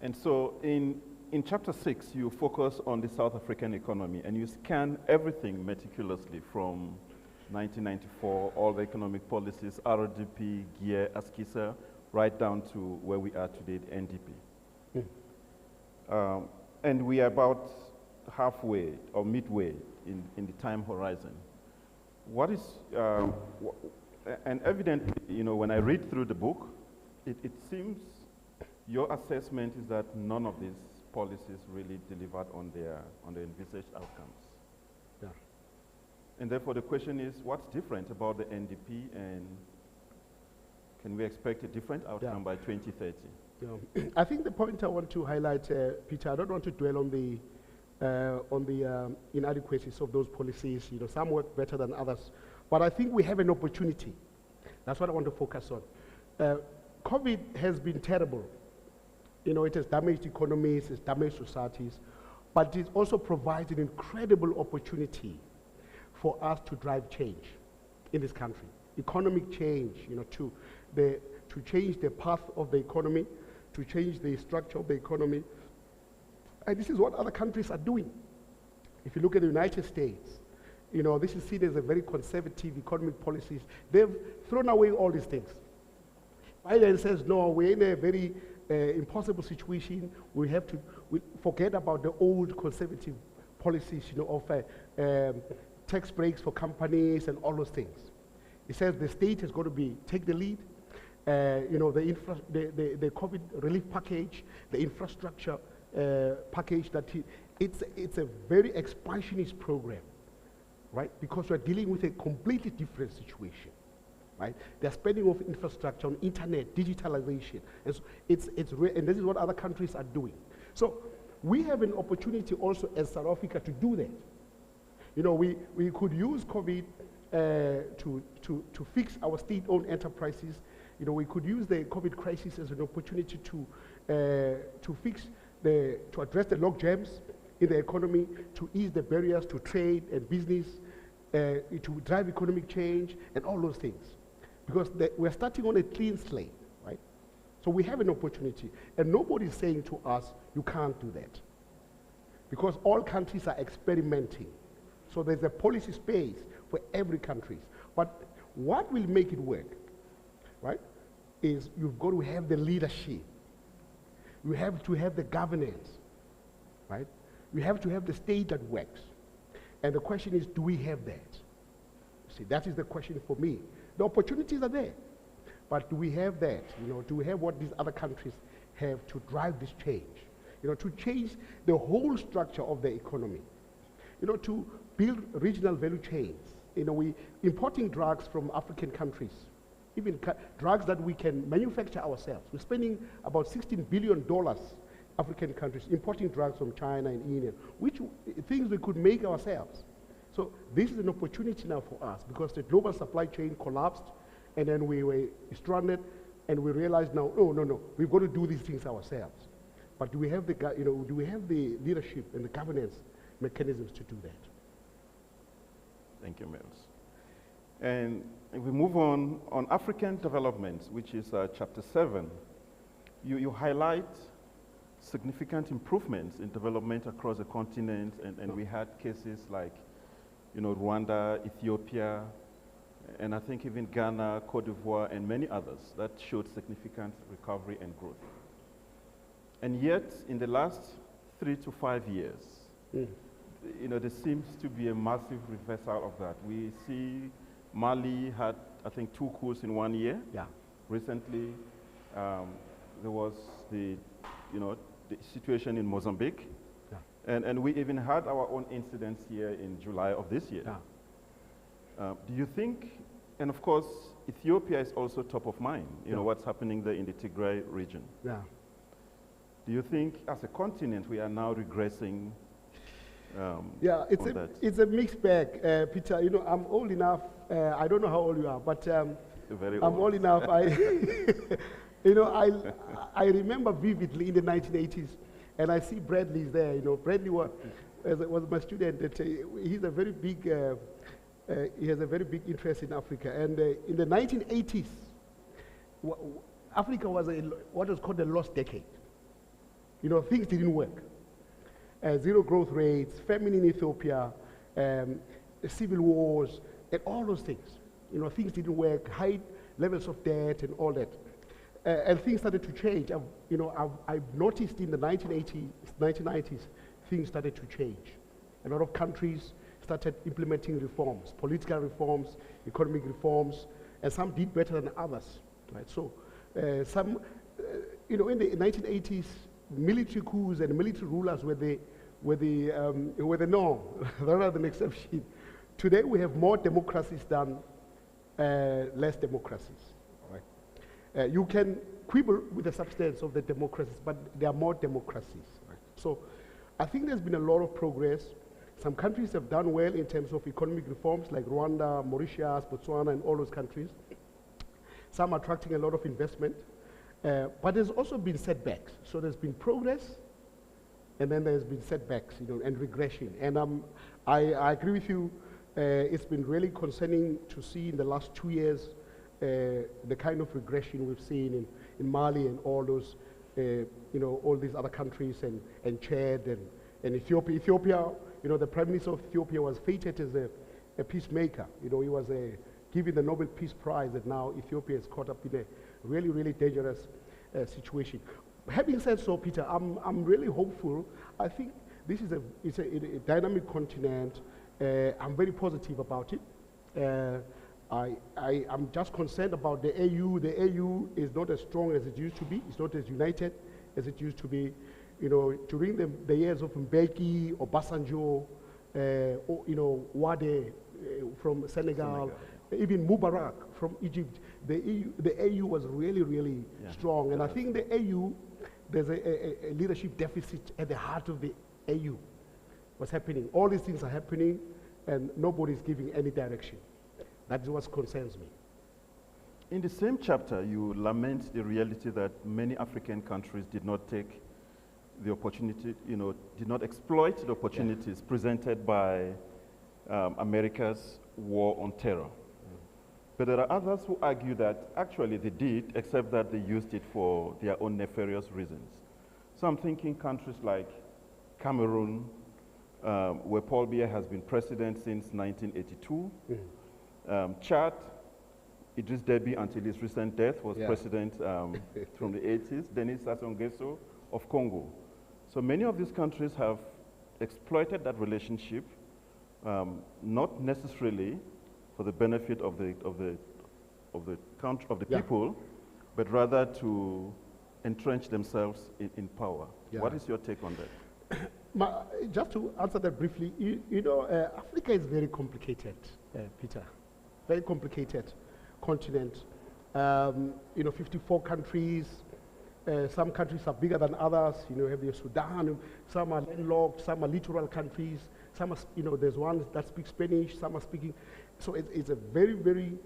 And so in chapter 6, you focus on the South African economy, and you scan everything meticulously from 1994, all the economic policies, RDP, GEAR, ASKISA, right down to where we are today, the NDP. And we are about halfway or midway in the time horizon. What is, and evidently, when I read through the book, it seems your assessment is that none of these policies really delivered on their envisaged outcomes. Yeah. And therefore the question is, what's different about the NDP, and can we expect a different outcome by 2030? Yeah. I think the point I want to highlight, Peter, I don't want to dwell on the inadequacies of those policies. Some work better than others, but I think we have an opportunity. That's what I want to focus on. COVID has been terrible. It has damaged economies, it's damaged societies, but it also provides an incredible opportunity for us to drive change in this country. Economic change, to change the path of the economy, to change the structure of the economy. And this is what other countries are doing. If you look at the United States, this is seen as a very conservative economic policies. They've thrown away all these things. Biden says, no, we're in a very impossible situation. We have to forget about the old conservative policies, of tax breaks for companies and all those things. It says the state has got to take the lead. The COVID relief package, the infrastructure package, it's a very expansionist program, right? Because we're dealing with a completely different situation. Right? They're spending on infrastructure, on internet, digitalization. And this is what other countries are doing. So we have an opportunity also as South Africa to do that. We could use COVID to fix our state-owned enterprises. We could use the COVID crisis as an opportunity to address the log jams in the economy, to ease the barriers to trade and business, to drive economic change and all those things. Because we're starting on a clean slate, right? So we have an opportunity, and nobody's saying to us, you can't do that. Because all countries are experimenting. So there's a policy space for every country. But what will make it work, right, is you've got to have the leadership. You have to have the governance, right? You have to have the state that works. And the question is, do we have that? See, that is the question for me. The opportunities are there, but do we have that? Do we have what these other countries have to drive this change? to change the whole structure of the economy, to build regional value chains. We importing drugs from African countries, even drugs that we can manufacture ourselves. We're spending about $16 billion, African countries, importing drugs from China and India, which things we could make ourselves. So this is an opportunity now for us because the global supply chain collapsed and then we were stranded and we realized now, no, we've got to do these things ourselves. But do we have the, do we have the leadership and the governance mechanisms to do that? Thank you, Mills. And if we move on African development, which is chapter 7, you highlight significant improvements in development across the continent, and we had cases like, Rwanda, Ethiopia, and I think even Ghana, Cote d'Ivoire, and many others that showed significant recovery and growth. And yet, in the last 3 to 5 years, there seems to be a massive reversal of that. We see Mali had, I think, 2 coups in 1 year. Yeah. Recently, there was the situation in Mozambique. Yeah. And we even had our own incidents here in July of this year. Yeah. Do you think, and of course, Ethiopia is also top of mind, what's happening there in the Tigray region. Yeah. Do you think, as a continent, we are now regressing? It's a mixed bag, Peter. I'm old enough. I don't know how old you are, but I'm old enough. I remember vividly in the 1980s, and I see Bradley's there. Bradley was my student. He's a very big. He has a very big interest in Africa, and in the 1980s, Africa was what was called a lost decade. Things didn't work. Zero growth rates, famine in Ethiopia, civil wars, and all those things. Things didn't work, high levels of debt and all that. And things started to change. I've noticed in the 1990s, things started to change. A lot of countries started implementing reforms, political reforms, economic reforms, and some did better than others. Right? So some, in the 1980s, military coups and military rulers were the norm rather than exception. Today we have more democracies than less democracies. Right? You can quibble with the substance of the democracies, but there are more democracies. Right? So I think there's been a lot of progress. Some countries have done well in terms of economic reforms, like Rwanda, Mauritius, Botswana, and all those countries. Some are attracting a lot of investment. But there's also been setbacks. So there's been progress, and then there's been setbacks, and regression. And I agree with you. It's been really concerning to see in the last 2 years the kind of regression we've seen in Mali and all those, all these other countries, and Chad and Ethiopia. Ethiopia, the Prime Minister of Ethiopia was featured as a peacemaker. He was given the Nobel Peace Prize, and now Ethiopia is caught up in a really, really dangerous situation. Having said so, Peter, I'm really hopeful. I think this is a dynamic continent. I'm very positive about it. I'm just concerned about the AU. The AU is not as strong as it used to be. It's not as united as it used to be. During the years of Mbeki, Obasanjo, Wade from Senegal, even Mubarak from Egypt, the AU was really, really strong. And I think the AU, there's a leadership deficit at the heart of the AU. What's happening? All these things are happening, and nobody's giving any direction. That's what concerns me. In the same chapter, you lament the reality that many African countries did not take the opportunity, did not exploit the opportunities presented by America's war on terror. But there are others who argue that actually they did, except that they used it for their own nefarious reasons. So I'm thinking countries like Cameroon, where Paul Biya has been president since 1982. Chad, Idriss Deby until his recent death was president from the 80s. Denis Sassou Nguesso of Congo. So many of these countries have exploited that relationship, not necessarily for the benefit of the people, but rather to entrench themselves in power. Yeah. What is your take on that? Just to answer that briefly, Africa is very complicated, Peter. Very complicated continent. 54 countries. Some countries are bigger than others. You have the Sudan. Some are landlocked. Some are littoral countries. Some are, there's one that speaks Spanish. Some are speaking. So it's a very, very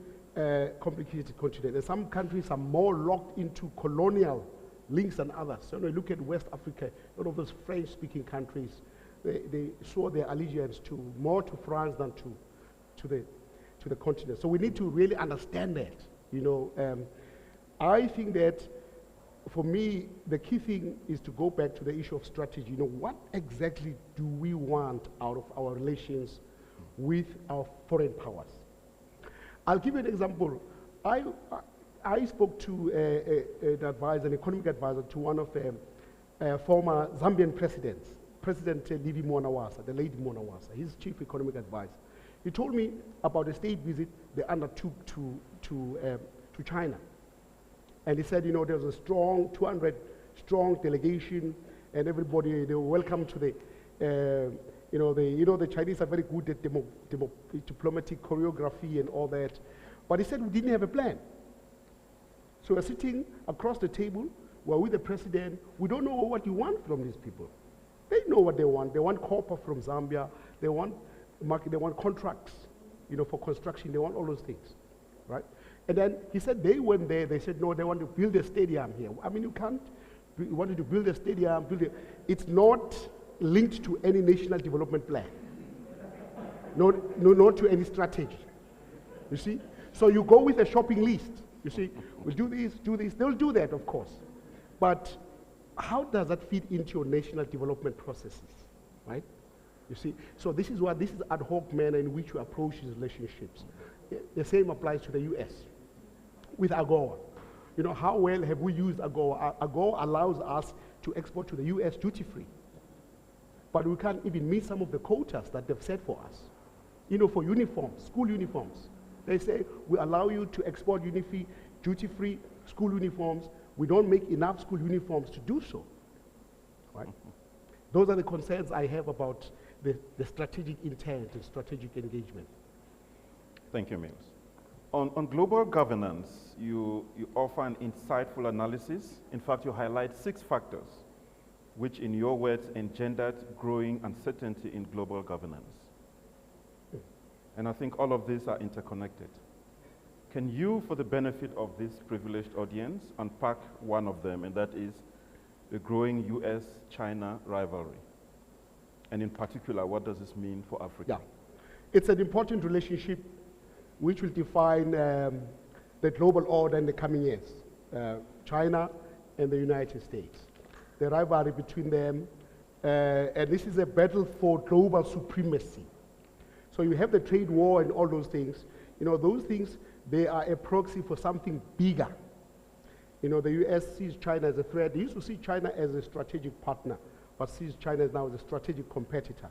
complicated continent. And some countries are more locked into colonial links than others. So when you look at West Africa, a lot of those French-speaking countries, they show their allegiance more to France than to the continent. So we need to really understand that. I think that for me, the key thing is to go back to the issue of strategy. What exactly do we want out of our relations with our foreign powers? I'll give you an example. I spoke to an economic advisor to one of former Zambian presidents, President Livi Mwanawasa, the late Mwanawasa, his chief economic advisor. He told me about a state visit they undertook to China. And he said, there was a strong, 200-strong delegation, and everybody, they were welcome to the Chinese are very good at diplomatic choreography and all that. But he said we didn't have a plan. So we're sitting across the table, we're with the president, we don't know what you want from these people. They know what they want. They want copper from Zambia, they want contracts, for construction, they want all those things, right? And then he said they went there, they said, no, they want to build a stadium here. I mean, you can't, you wanted to build a stadium, it's not linked to any national development plan. Not to any strategy, you see? So you go with a shopping list, you see, we'll do this, they'll do that, of course. But how does that fit into your national development processes, right? You see, so this is ad hoc manner in which you approach these relationships. The same applies to the US with AGOA. How well have we used AGOA? AGOA allows us to export to the US duty-free. But we can't even meet some of the quotas that they've set for us. For uniforms, school uniforms. They say, we allow you to export duty-free school uniforms. We don't make enough school uniforms to do so, right? Those are the concerns I have about the strategic intent and strategic engagement. Thank you, Mills. On global governance, you offer an insightful analysis. In fact, you highlight 6 factors which, in your words, engendered growing uncertainty in global governance. And I think all of these are interconnected. Can you, for the benefit of this privileged audience, unpack one of them, and that is the growing US-China rivalry? And in particular, what does this mean for Africa? Yeah. It's an important relationship which will define the global order in the coming years, China and the United States. The rivalry between them, and this is a battle for global supremacy. So you have the trade war and all those things. Those things, they are a proxy for something bigger. The US sees China as a threat. They used to see China as a strategic partner, but sees China now as a strategic competitor.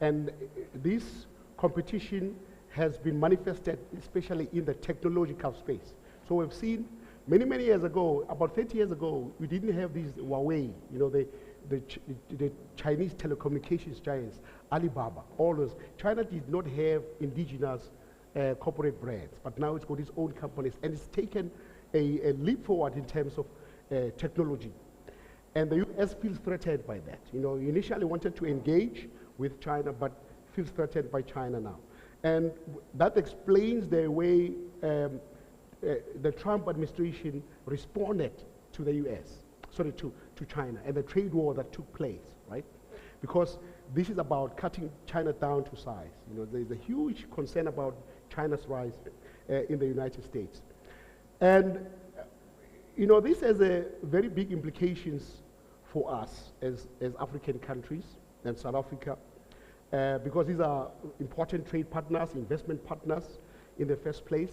And this competition has been manifested especially in the technological space. So we've seen many years ago, about 30 years ago, we didn't have these Huawei, the Chinese telecommunications giants, Alibaba, all those. China did not have indigenous corporate brands, but now it's got its own companies, and it's taken a leap forward in terms of technology. And the US feels threatened by that. Initially wanted to engage with China, but feels threatened by China now. And that explains the way the Trump administration responded to the US, to China, and the trade war that took place, right? Because this is about cutting China down to size. There's a huge concern about China's rise in the United States. And, this has a very big implications for us as African countries and South Africa, because these are important trade partners, investment partners in the first place,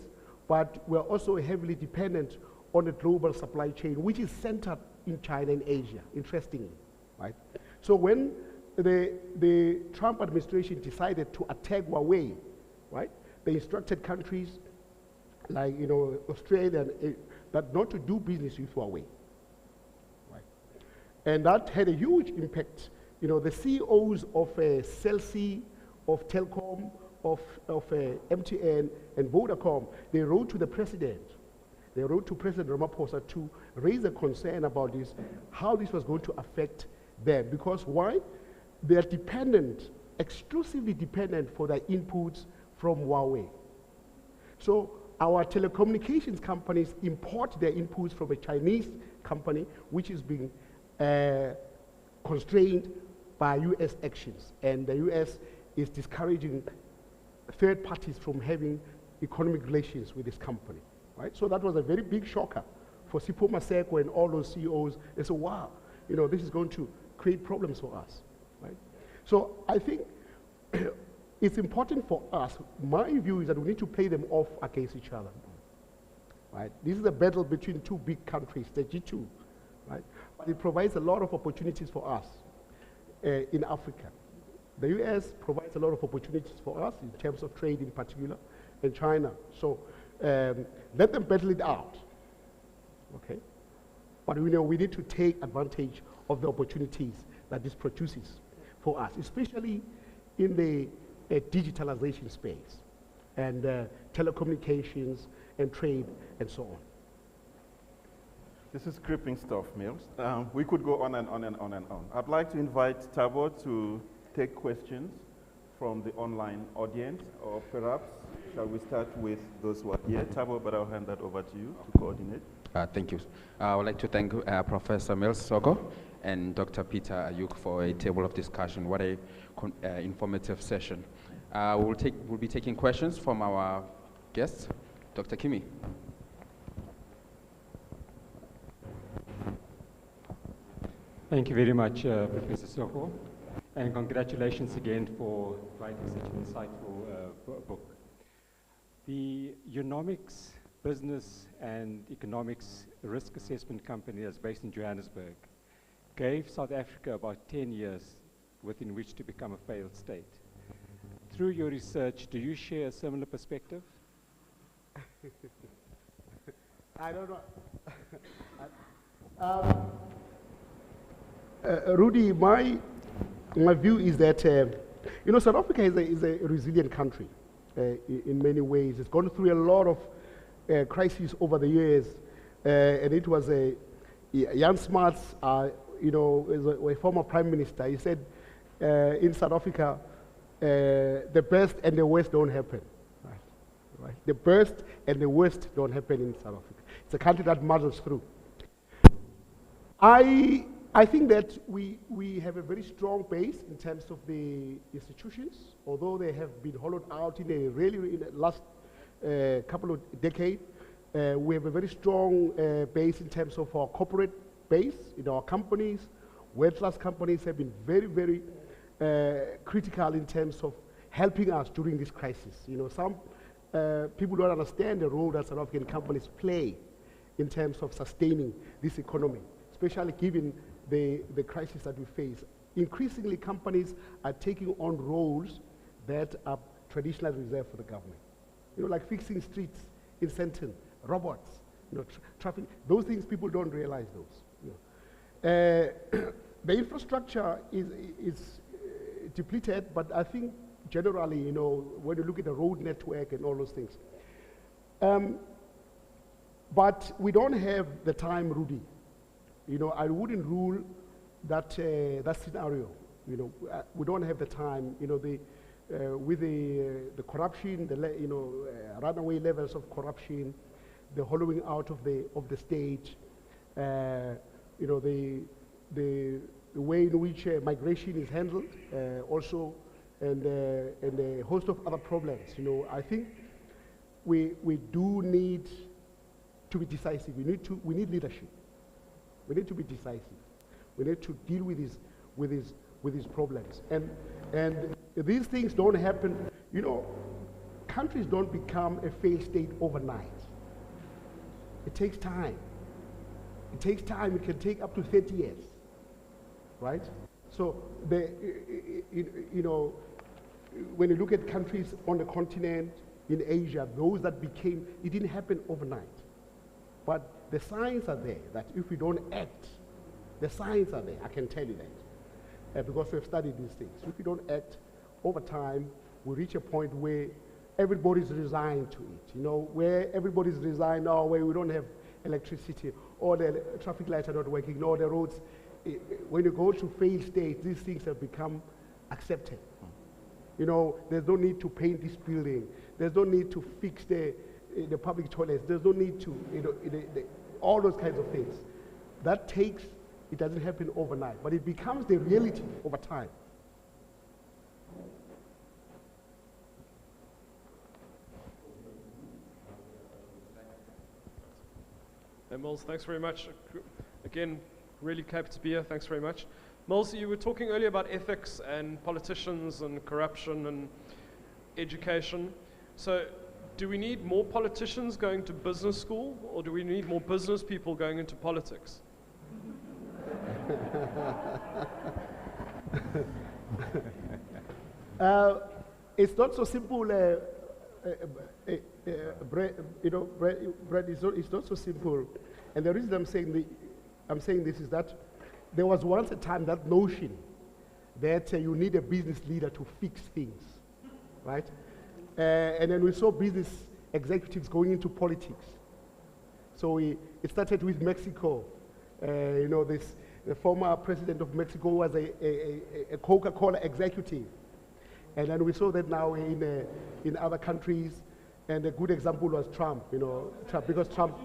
but we're also heavily dependent on the global supply chain, which is centered in China and Asia, interestingly, right? So when the Trump administration decided to attack Huawei, right, they instructed countries like Australia that not to do business with Huawei. And that had a huge impact. You know, the CEOs of Cell C, of Telkom, of MTN and Vodacom, they wrote to the president. They wrote to President Ramaphosa to raise a concern about this, how this was going to affect them. Because why? They are dependent, exclusively dependent for their inputs from Huawei. So our telecommunications companies import their inputs from a Chinese company, which is being constrained by US actions. And the US is discouraging third parties from having economic relations with this company. Right? So that was a very big shocker for Sipho Maseko and all those CEOs. They said, wow, you know, this is going to create problems for us. Right? So I think it's important for us. My view is that we need to play them off against each other. Right? This is a battle between two big countries, the G2. Right? But it provides a lot of opportunities for us in Africa. The US provides a lot of opportunities for us in terms of trade in particular, and China. So let them battle it out, okay? But we know we need to take advantage of the opportunities that this produces for us, especially in the digitalization space and telecommunications and trade and so on. This is gripping stuff, Mills. We could go on and on and on and on. I'd like to invite Tabo to take questions from the online audience, or perhaps shall we start with those who are here? Tabo, but I'll hand that over to you to coordinate. Thank you. I would like to thank Professor Mills Soko and Dr. Peter Ayuk for a table of discussion. What a informative session. We'll be taking questions from our guests. Dr. Kimi. Thank you very much, Professor Soko, and congratulations again for writing such an insightful book. The Economics Business and Economics Risk Assessment Company that's based in Johannesburg gave South Africa about 10 years within which to become a failed state. Through your research, do you share a similar perspective? I don't know. Rudy, my view is that, you know, South Africa is a resilient country in many ways. It's gone through a lot of crises over the years, and it was Jan Smuts, you know, is a former prime minister. He said in South Africa, the best and the worst don't happen. Right? The best and the worst don't happen in South Africa. It's a country that muddles through. I think that we have a very strong base in terms of the institutions, although they have been hollowed out in the last couple of decades. We have a very strong base in terms of our corporate base in our companies. World-class companies have been very, very critical in terms of helping us during this crisis. You know, some people don't understand the role that South African companies play in terms of sustaining this economy, especially given the crisis that we face. Increasingly, companies are taking on roles that are traditionally reserved for the government. You know, like fixing streets in Sandton, robots, you know, traffic. Those things, people don't realize those. You know. The infrastructure is depleted, but I think generally, you know, when you look at the road network and all those things. But we don't have the time, Rudy. You know, I wouldn't rule that that scenario. You know, we don't have the time. You know, with the corruption, runaway levels of corruption, the hollowing out of the state. You know, the way in which migration is handled, also, and a host of other problems. You know, I think we do need to be decisive. We need leadership. We need to be decisive. We need to deal with these problems. And these things don't happen. You know, countries don't become a failed state overnight. It takes time. It takes time. It can take up to 30 years, right? So you know, when you look at countries on the continent, in Asia, those that became, it didn't happen overnight. But the signs are there that if we don't act, The signs are there, I can tell you that, because we've studied these things. If we don't act, over time, we reach a point where everybody's resigned to it, where everybody's resigned, where we don't have electricity, or the traffic lights are not working, or the roads. When you go to failed states, these things have become accepted. There's no need to paint this building. There's no need to fix the public toilets. There's no need to, all those kinds of things. It doesn't happen overnight, but it becomes the reality over time. Hey, Mills, thanks very much. Again, really happy to be here. Thanks very much. Mills, you were talking earlier about ethics and politicians and corruption and education. So do we need more politicians going to business school, or do we need more business people going into politics? It's not so simple, Brad, it's not so simple. And the reason I'm saying this is that there was once a time that notion that you need a business leader to fix things, right? And then we saw business executives going into politics. So it started with Mexico. The former president of Mexico was a Coca-Cola executive. And then we saw that now in other countries. And a good example was Trump, because Trump,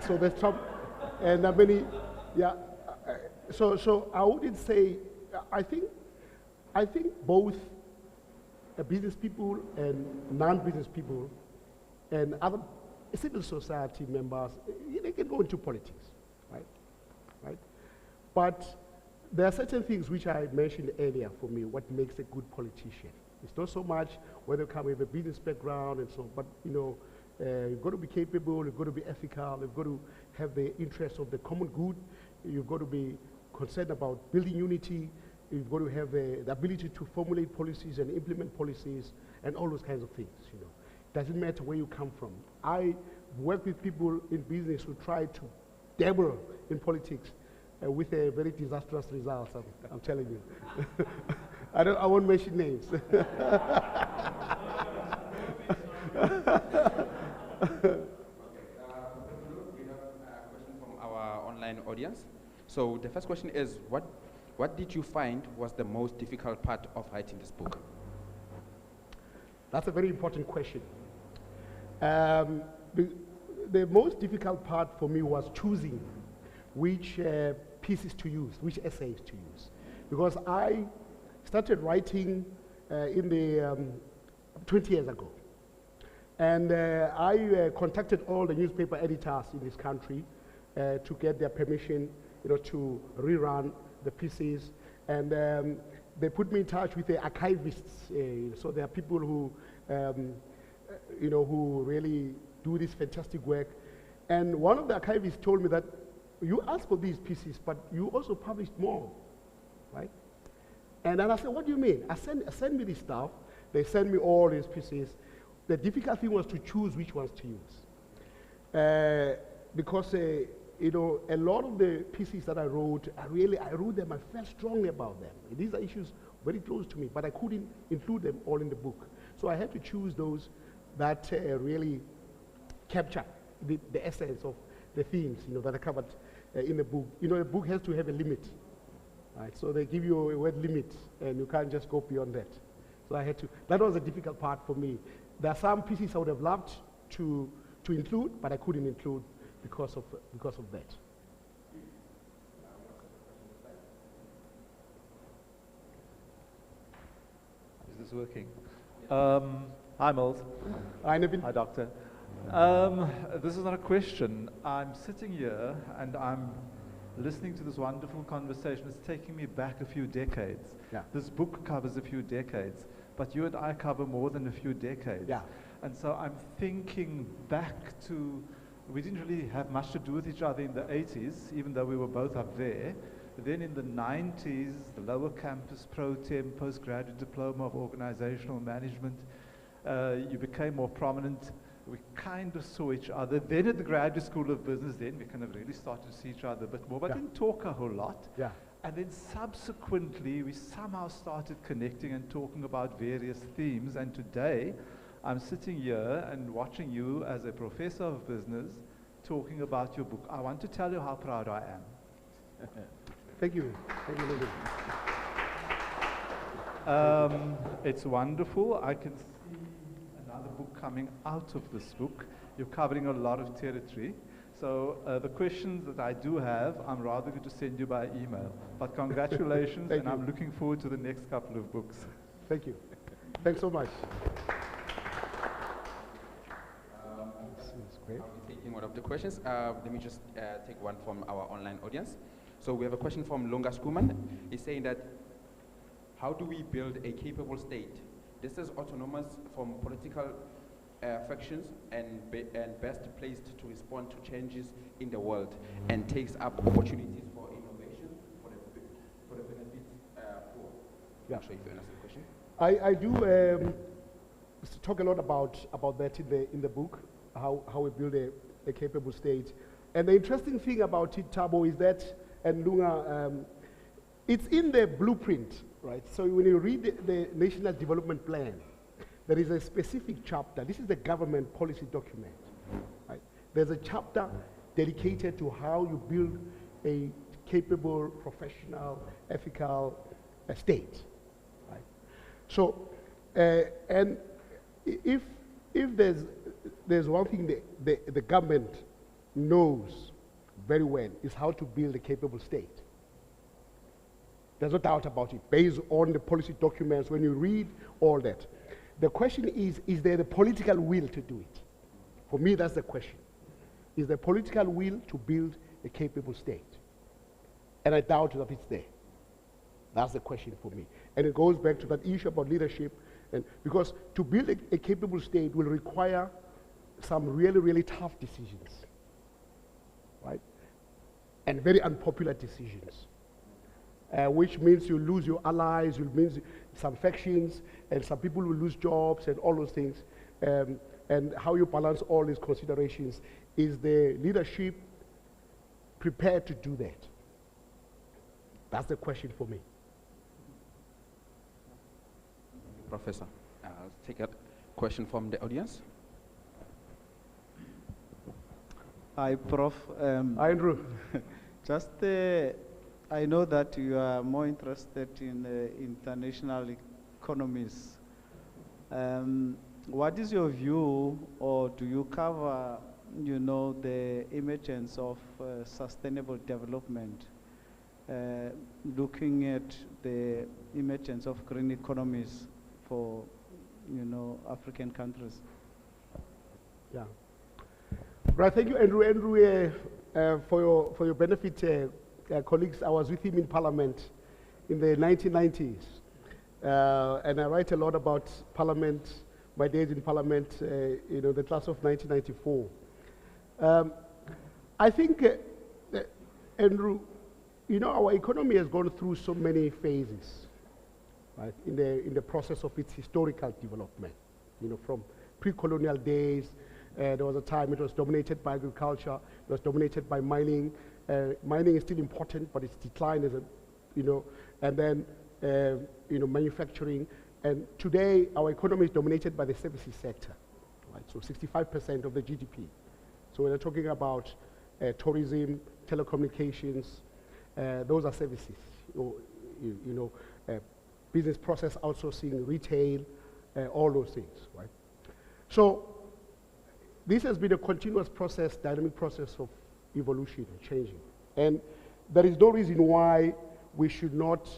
so there's Trump. And many, so I wouldn't say, I think both business people and non-business people and other civil society members, they can go into politics, right? But there are certain things which I mentioned earlier for me, what makes a good politician. It's not so much whether you come with a business background and so on, but you've got to be capable, you've got to be ethical, you've got to have the interests of the common good, you've got to be concerned about building unity, you've got to have the ability to formulate policies and implement policies and all those kinds of things. Doesn't matter where you come from. I work with people in business who try to dabble in politics with a very disastrous results, I'm telling you. I won't mention names. We have a question from our online audience. So the first question is, what did you find was the most difficult part of writing this book? That's a very important question. The most difficult part for me was choosing which pieces to use, which essays to use. Because I started writing in the 20 years ago. And I contacted all the newspaper editors in this country to get their permission, to rerun the pieces. And they put me in touch with the archivists. So there are people who, who really do this fantastic work. And one of the archivists told me that you asked for these pieces, but you also published more, right? And then I said, what do you mean? Send me this stuff. They sent me all these pieces. The difficult thing was to choose which ones to use. Because, a lot of the pieces that I wrote, I wrote them, I felt strongly about them. These are issues very close to me, but I couldn't include them all in the book. So I had to choose those that really capture the essence of the themes, that are covered in the book. The book has to have a limit, right? So they give you a word limit, and you can't just go beyond that. So I had to. That was a difficult part for me. There are some pieces I would have loved to include, but I couldn't include because of that. Is this working? Hi, Mills. Hi, Nevin. Hi, Doctor. This is not a question. I'm sitting here and I'm listening to this wonderful conversation. It's taking me back a few decades. Yeah. This book covers a few decades, but you and I cover more than a few decades. Yeah. And so I'm thinking back to, we didn't really have much to do with each other in the 80s, even though we were both up there. But then in the 90s, the lower campus pro-tem, postgraduate diploma of organizational management, you became more prominent. we kind of saw each other. Then at the Graduate School of Business, then we kind of really started to see each other a bit more, but didn't talk a whole lot. Yeah. And then subsequently, we somehow started connecting and talking about various themes. And today, I'm sitting here and watching you as a professor of business talking about your book. I want to tell you how proud I am. Thank you. Thank you, Lulu. It's wonderful. I can see another book coming out of this book. You're covering a lot of territory. So the questions that I do have, I'm rather going to send you by email. But congratulations, and I'm looking forward to the next couple of books. Thank you. Thanks so much. I'll be taking one of the questions. Let me just take one from our online audience. So we have a question from Lunga Skuman. He's saying that, how do we build a capable state? This is autonomous from political factions and best placed to respond to changes in the world and takes up opportunities for innovation for the benefit poor. Yeah. I'm sure if you understand the question. I do talk a lot about that in the book, how we build a capable state. And the interesting thing about it, Thabo, is that, and Lunga, it's in the blueprint, right? So when you read the National Development Plan, there is a specific chapter. This is the government policy document, right? There's a chapter dedicated to how you build a capable, professional, ethical state, right? So, and if there's one thing the government knows very well, is how to build a capable state. There's no doubt about it, based on the policy documents, when you read all that. The question is there the political will to do it? For me, that's the question. Is there political will to build a capable state? And I doubt that it's there. That's the question for me. And it goes back to that issue about leadership, and because to build a capable state will require some really, really tough decisions, right? And very unpopular decisions. Which means you lose your allies, you lose some factions, and some people will lose jobs and all those things. And how you balance all these considerations. Is the leadership prepared to do that? That's the question for me. Professor, I'll take a question from the audience. Hi, Prof. Hi, Andrew. Just I know that you are more interested in international economies. What is your view, or do you cover, the emergence of sustainable development, looking at the emergence of green economies for, African countries? Yeah. Right, thank you, Andrew. Andrew, for your benefit, colleagues, I was with him in Parliament in the 1990s. And I write a lot about Parliament, my days in Parliament, the class of 1994. I think, Andrew, our economy has gone through so many phases, right, in the process of its historical development. From pre-colonial days, there was a time it was dominated by agriculture, it was dominated by mining. Mining is still important, but it's declined as and then, manufacturing. And today, our economy is dominated by the services sector, right? So 65% of the GDP. So when we're talking about tourism, telecommunications, those are services. Business process outsourcing, retail, all those things, right? So this has been a continuous process, dynamic process of evolution and changing. And there is no reason why we should not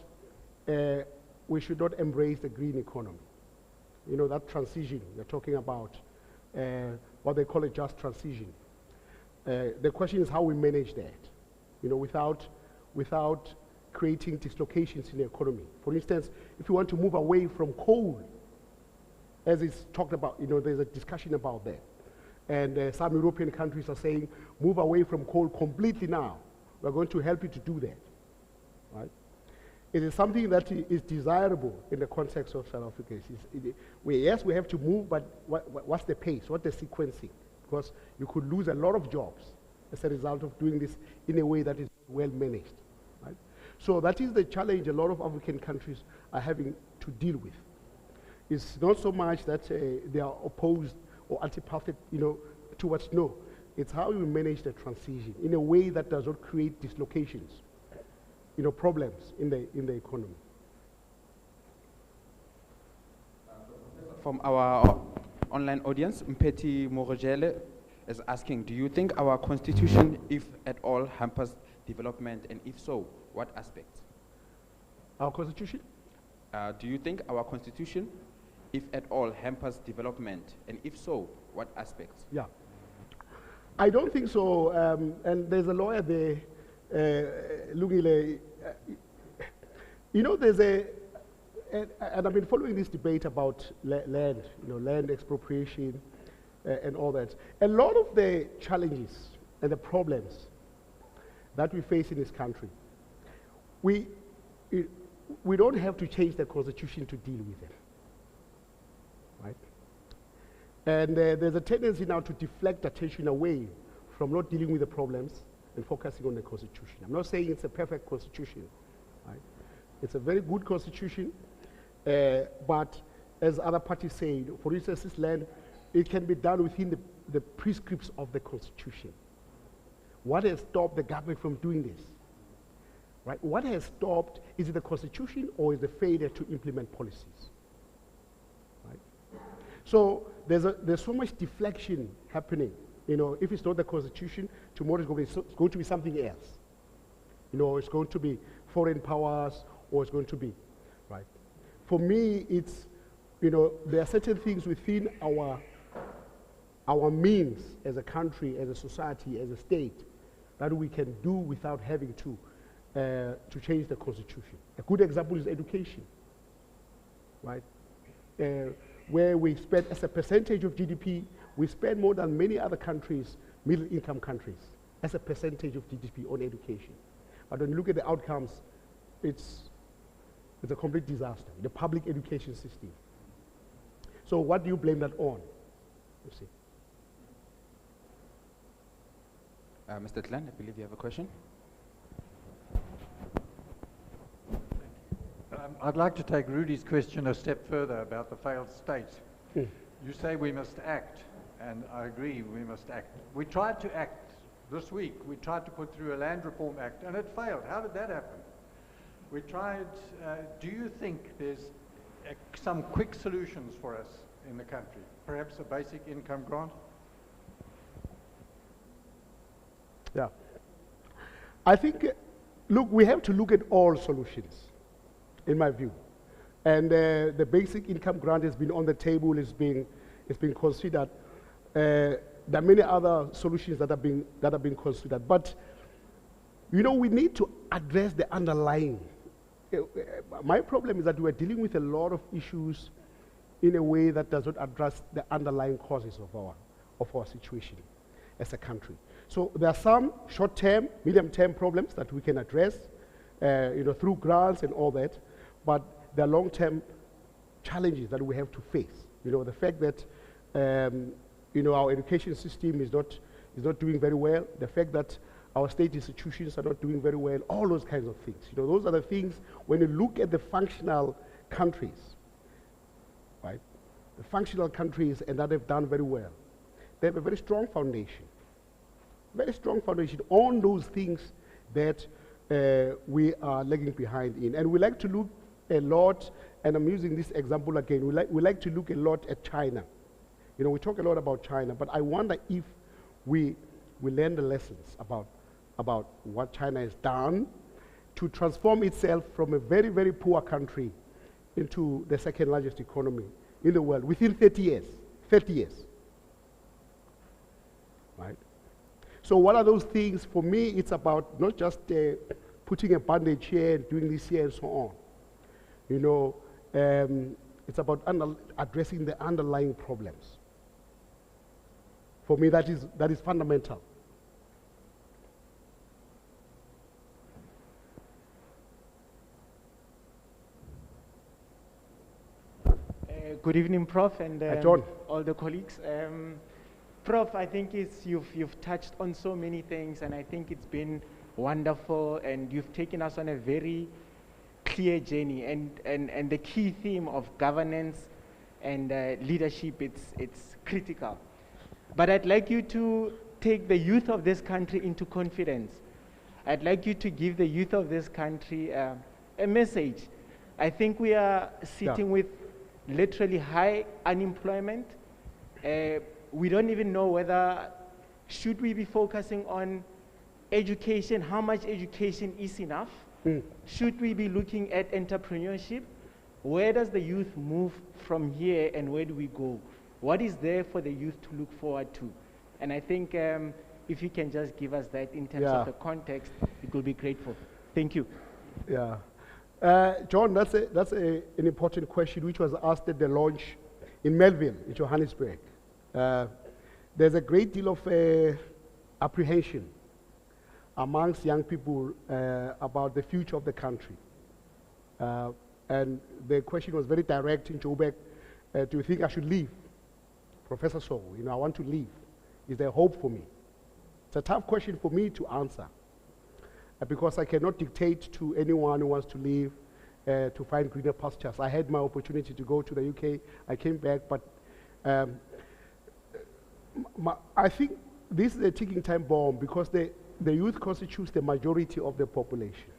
embrace the green economy. That transition you're talking about, what they call a just transition. The question is how we manage that, without creating dislocations in the economy. For instance, if you want to move away from coal, as it's talked about, there's a discussion about that. And some European countries are saying, move away from coal completely now. We're going to help you to do that, right? it is something that is desirable in the context of South Africa. Yes, we have to move, but what's the pace? What's the sequencing? Because you could lose a lot of jobs as a result of doing this in a way that is well managed. Right? So that is the challenge a lot of African countries are having to deal with. It's not so much that they are opposed or antipathic, towards no. It's how you manage the transition in a way that does not create dislocations, problems in the economy. From our online audience, Mpeti Morojele is asking, do you think our constitution, if at all, hampers development, and if so, what aspects? Our constitution? Do you think our constitution, if at all, hampers development, and if so, what aspects? Yeah. I don't think so, and there's a lawyer there, Lungile. There's and I've been following this debate about land, land expropriation and all that. A lot of the challenges and the problems that we face in this country, we don't have to change the constitution to deal with them, right? And there's a tendency now to deflect attention away from not dealing with the problems and focusing on the constitution. I'm not saying it's a perfect constitution, right? It's a very good constitution, but as other parties say, for instance, this land, it can be done within the prescripts of the constitution. What has stopped the government from doing this? Right? What has stopped, is it the constitution or is the failure to implement policies? Right? So there's so much deflection happening. If it's not the constitution, tomorrow it's going to be something else. It's going to be foreign powers, or it's going to be, right? For me, it's, there are certain things within our means as a country, as a society, as a state, that we can do without having to change the constitution. A good example is education, right? Where we spend, as a percentage of GDP, we spend more than many other countries, middle-income countries, as a percentage of GDP on education. But when you look at the outcomes, it's a complete disaster, the public education system. So what do you blame that on? You see. Mr. Tlan, I believe you have a question. I'd like to take Rudy's question a step further about the failed state. You say we must act, and I agree we must act. We tried to act this week. We tried to put through a Land Reform Act, and it failed. How did that happen? We tried, do you think there's some quick solutions for us in the country? Perhaps a basic income grant? Yeah. I think, look, we have to look at all solutions, in my view. And the basic income grant has been on the table, it's been considered. There are many other solutions that have been considered. But, we need to address the underlying. My problem is that we're dealing with a lot of issues in a way that does not address the underlying causes of our situation as a country. So there are some short-term, medium-term problems that we can address, through grants and all that, but there are long-term challenges that we have to face. The fact that our education system is not doing very well, the fact that our state institutions are not doing very well, all those kinds of things. Those are the things, when you look at the functional countries, right? The functional countries, and that have done very well. They have a very strong foundation on those things that we are lagging behind in. And we like to look a lot, and I'm using this example again, we like to look a lot at China. We talk a lot about China, but I wonder if we learn the lessons about what China has done to transform itself from a very, very poor country into the second largest economy in the world within 30 years. 30 years. Right? So what are those things? For me, it's about not just putting a bandage here and doing this here and so on. It's about addressing the underlying problems. For me, that is fundamental. Good evening, Prof, and John. all the colleagues. Prof, I think you've touched on so many things, and I think it's been wonderful, and you've taken us on a very clear journey, and the key theme of governance and leadership, it's critical. But I'd like you to take the youth of this country into confidence. I'd like you to give the youth of this country a message. I think we are sitting with literally high unemployment. We don't even know whether should we be focusing on education, how much education is enough? Should we be looking at entrepreneurship? Where does the youth move from here, and where do we go? What is there for the youth to look forward to? And I think if you can just give us that in terms of the context, it will be grateful. Thank you. Yeah. John, that's an important question which was asked at the launch in Melville, in Johannesburg. There's a great deal of apprehension amongst young people about the future of the country. And the question was very direct in Joburg, do you think I should leave? Professor Soko, I want to leave. Is there hope for me? It's a tough question for me to answer because I cannot dictate to anyone who wants to leave to find greener pastures. I had my opportunity to go to the UK. I came back, but I think this is a ticking time bomb because the youth constitutes the majority of the population.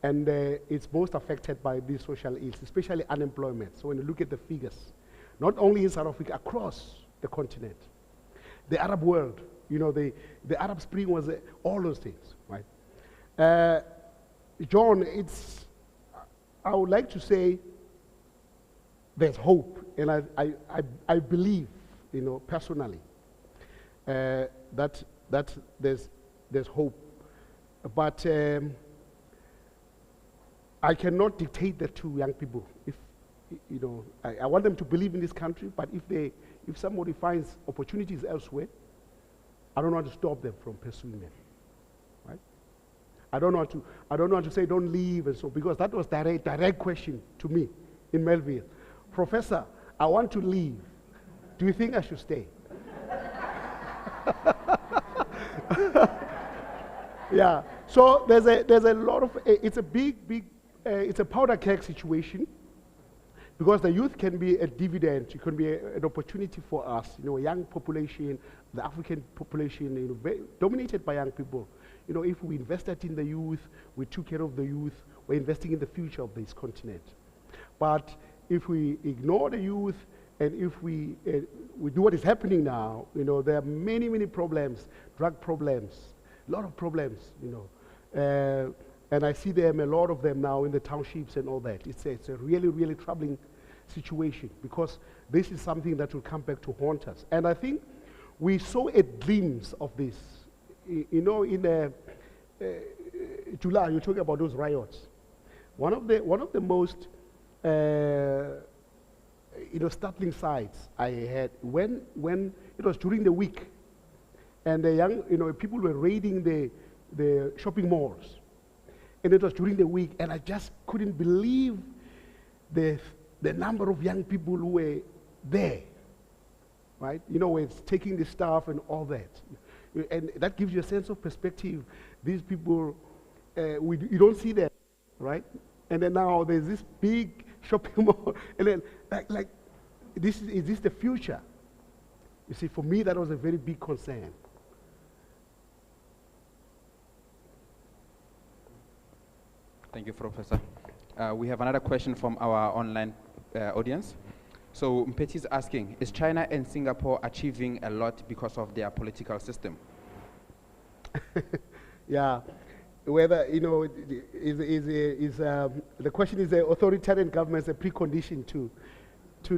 And it's most affected by these social ills, especially unemployment. So when you look at the figures, not only in South Africa, across the continent, the Arab world, the Arab Spring was all those things, right? John, I would like to say there's hope, and I believe, personally, that there's hope. But I cannot dictate that to young people. If I want them to believe in this country, but if somebody finds opportunities elsewhere, I don't want to stop them from pursuing them. Right? I don't want to say don't leave and so, because that was direct question to me in Melville. Professor, I want to leave. Do you think I should stay? Yeah. So there's a lot of it's a big it's a powder keg situation, because the youth can be a dividend. It can be an opportunity for us, a young population, the African population, dominated by young people. If we invested in the youth, we took care of the youth, we're investing in the future of this continent. But if we ignore the youth, and if we do what is happening now, there are many, many problems, drug problems, a lot of problems, and I see them, a lot of them now in the townships and all that. It's a really, really troubling situation, because this is something that will come back to haunt us. And I think we saw a glimpse of this, in July. You're talking about those riots. One of the most startling sights I had when it was during the week, and the young people were raiding the shopping malls, and it was during the week, and I just couldn't believe the number of young people who were there, right? It's taking the stuff and all that, and that gives you a sense of perspective. These people, you don't see them, right? And then now there's this big shopping mall, and then like is this the future? You see, for me that was a very big concern. Thank you, Professor. We have another question from our online audience. So Mpeti is asking, is China and Singapore achieving a lot because of their political system? Yeah, whether, the question is, the authoritarian government is a precondition to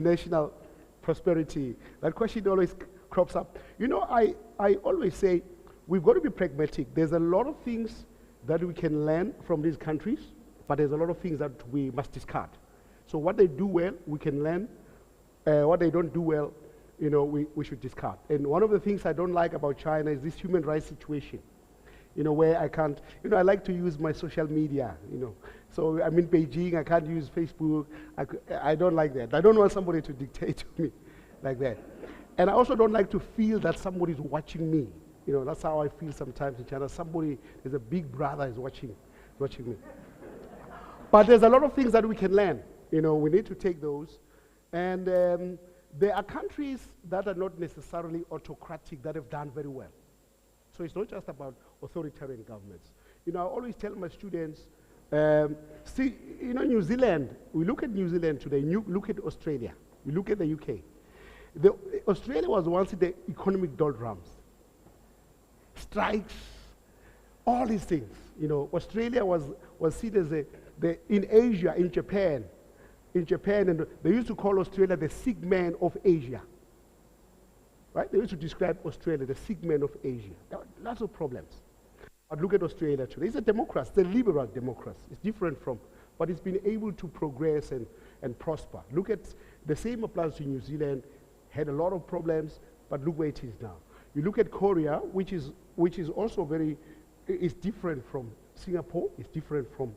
national prosperity. That question always crops up. I always say we've got to be pragmatic. There's a lot of things that we can learn from these countries, but there's a lot of things that we must discard. So what they do well, we can learn. What they don't do well, we should discard. And one of the things I don't like about China is this human rights situation. where I can't, I like to use my social media, So I'm in Beijing, I can't use Facebook. I don't like that. I don't want somebody to dictate to me like that. And I also don't like to feel that somebody's watching me. That's how I feel sometimes in China. There's a big brother is watching me. But there's a lot of things that we can learn. We need to take those. And there are countries that are not necessarily autocratic that have done very well. So it's not just about authoritarian governments. I always tell my students, New Zealand, we look at New Zealand today, you look at Australia, we look at the UK. Australia was once in the economic doldrums. Strikes, all these things. Australia was seen as in Asia, in Japan, and they used to call Australia the sick man of Asia. Right? They used to describe Australia, the sick man of Asia. There were lots of problems. But look at Australia today. It's a democracy, it's a liberal democracy. It's different but it's been able to progress and prosper. Look at, the same applies to New Zealand, had a lot of problems, but look where it is now. You look at Korea, which is also it's different from Singapore, it's different from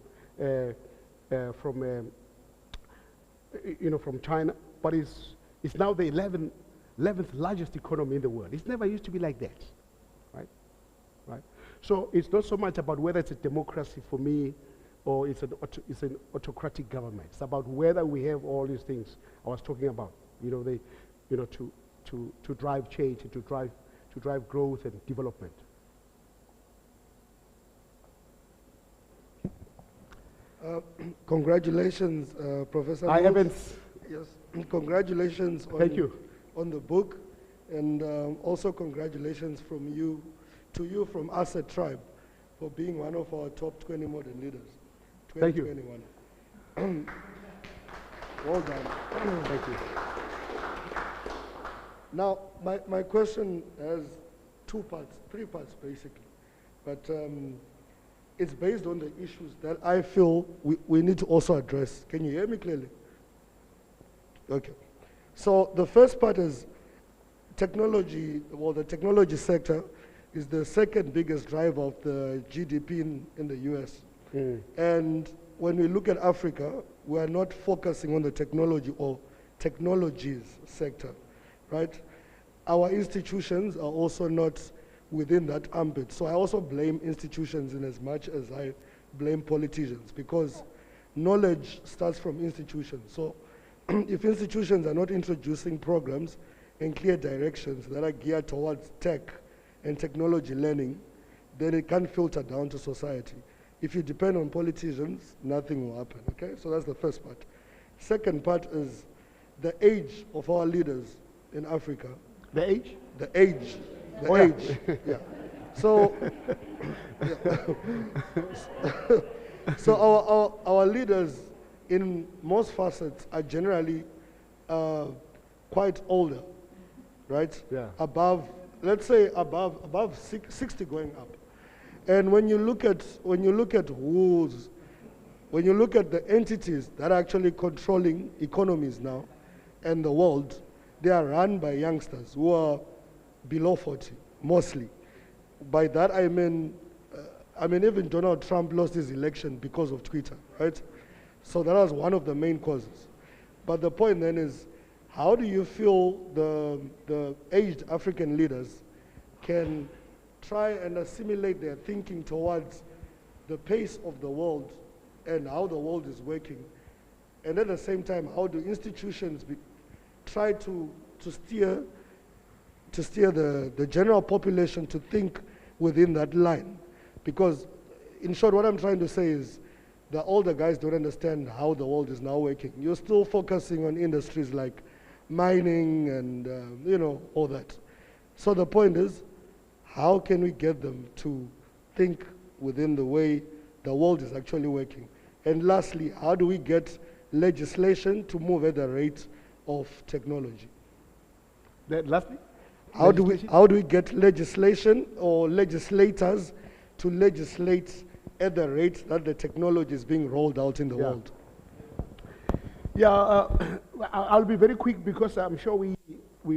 China, but it's now the 11th largest economy in the world. It's never used to be like that, right? So it's not so much about whether it's a democracy for me or it's an autocratic government. It's about whether we have all these things I was talking about, to drive change and to drive growth and development. Congratulations, Professor Hi, Mills. Evans. Yes, congratulations Thank you. On the book, and also congratulations to you from us at Tribe for being one of our top 20 modern leaders. Thank you. 2021. Well done. Thank you. Now, my question has three parts basically, but it's based on the issues that I feel we need to also address. Can you hear me clearly? Okay. So the first part is technology. Well, the technology sector is the second biggest driver of the GDP in the US. And when we look at Africa, we are not focusing on the technology or technologies sector, right? Our institutions are also not within that ambit. So I also blame institutions in as much as I blame politicians, because knowledge starts from institutions. So if institutions are not introducing programs and clear directions that are geared towards tech and technology learning, then it can't filter down to society. If you depend on politicians, nothing will happen, okay? So that's the first part. Second part is the age of our leaders in Africa. The age? The age. The age, yeah. So, so our leaders in most facets are generally quite older, right? Yeah. Above, let's say above 60 going up. And when you look at who's, when you look at the entities that are actually controlling economies now and the world, they are run by youngsters who are below 40, mostly. By that I mean even Donald Trump lost his election because of Twitter, right? So that was one of the main causes. But the point then is, how do you feel the aged African leaders can try and assimilate their thinking towards the pace of the world and how the world is working? And at the same time, how do institutions try to steer the general population to think within that line? Because in short, what I'm trying to say is the older guys don't understand how the world is now working. You're still focusing on industries like mining and all that. So the point is, how can we get them to think within the way the world is actually working? And lastly, how do we get legislation to move at the rate of technology? Lastly? How do we get legislation or legislators to legislate at the rate that the technology is being rolled out in the world? Yeah, I'll be very quick because I'm sure we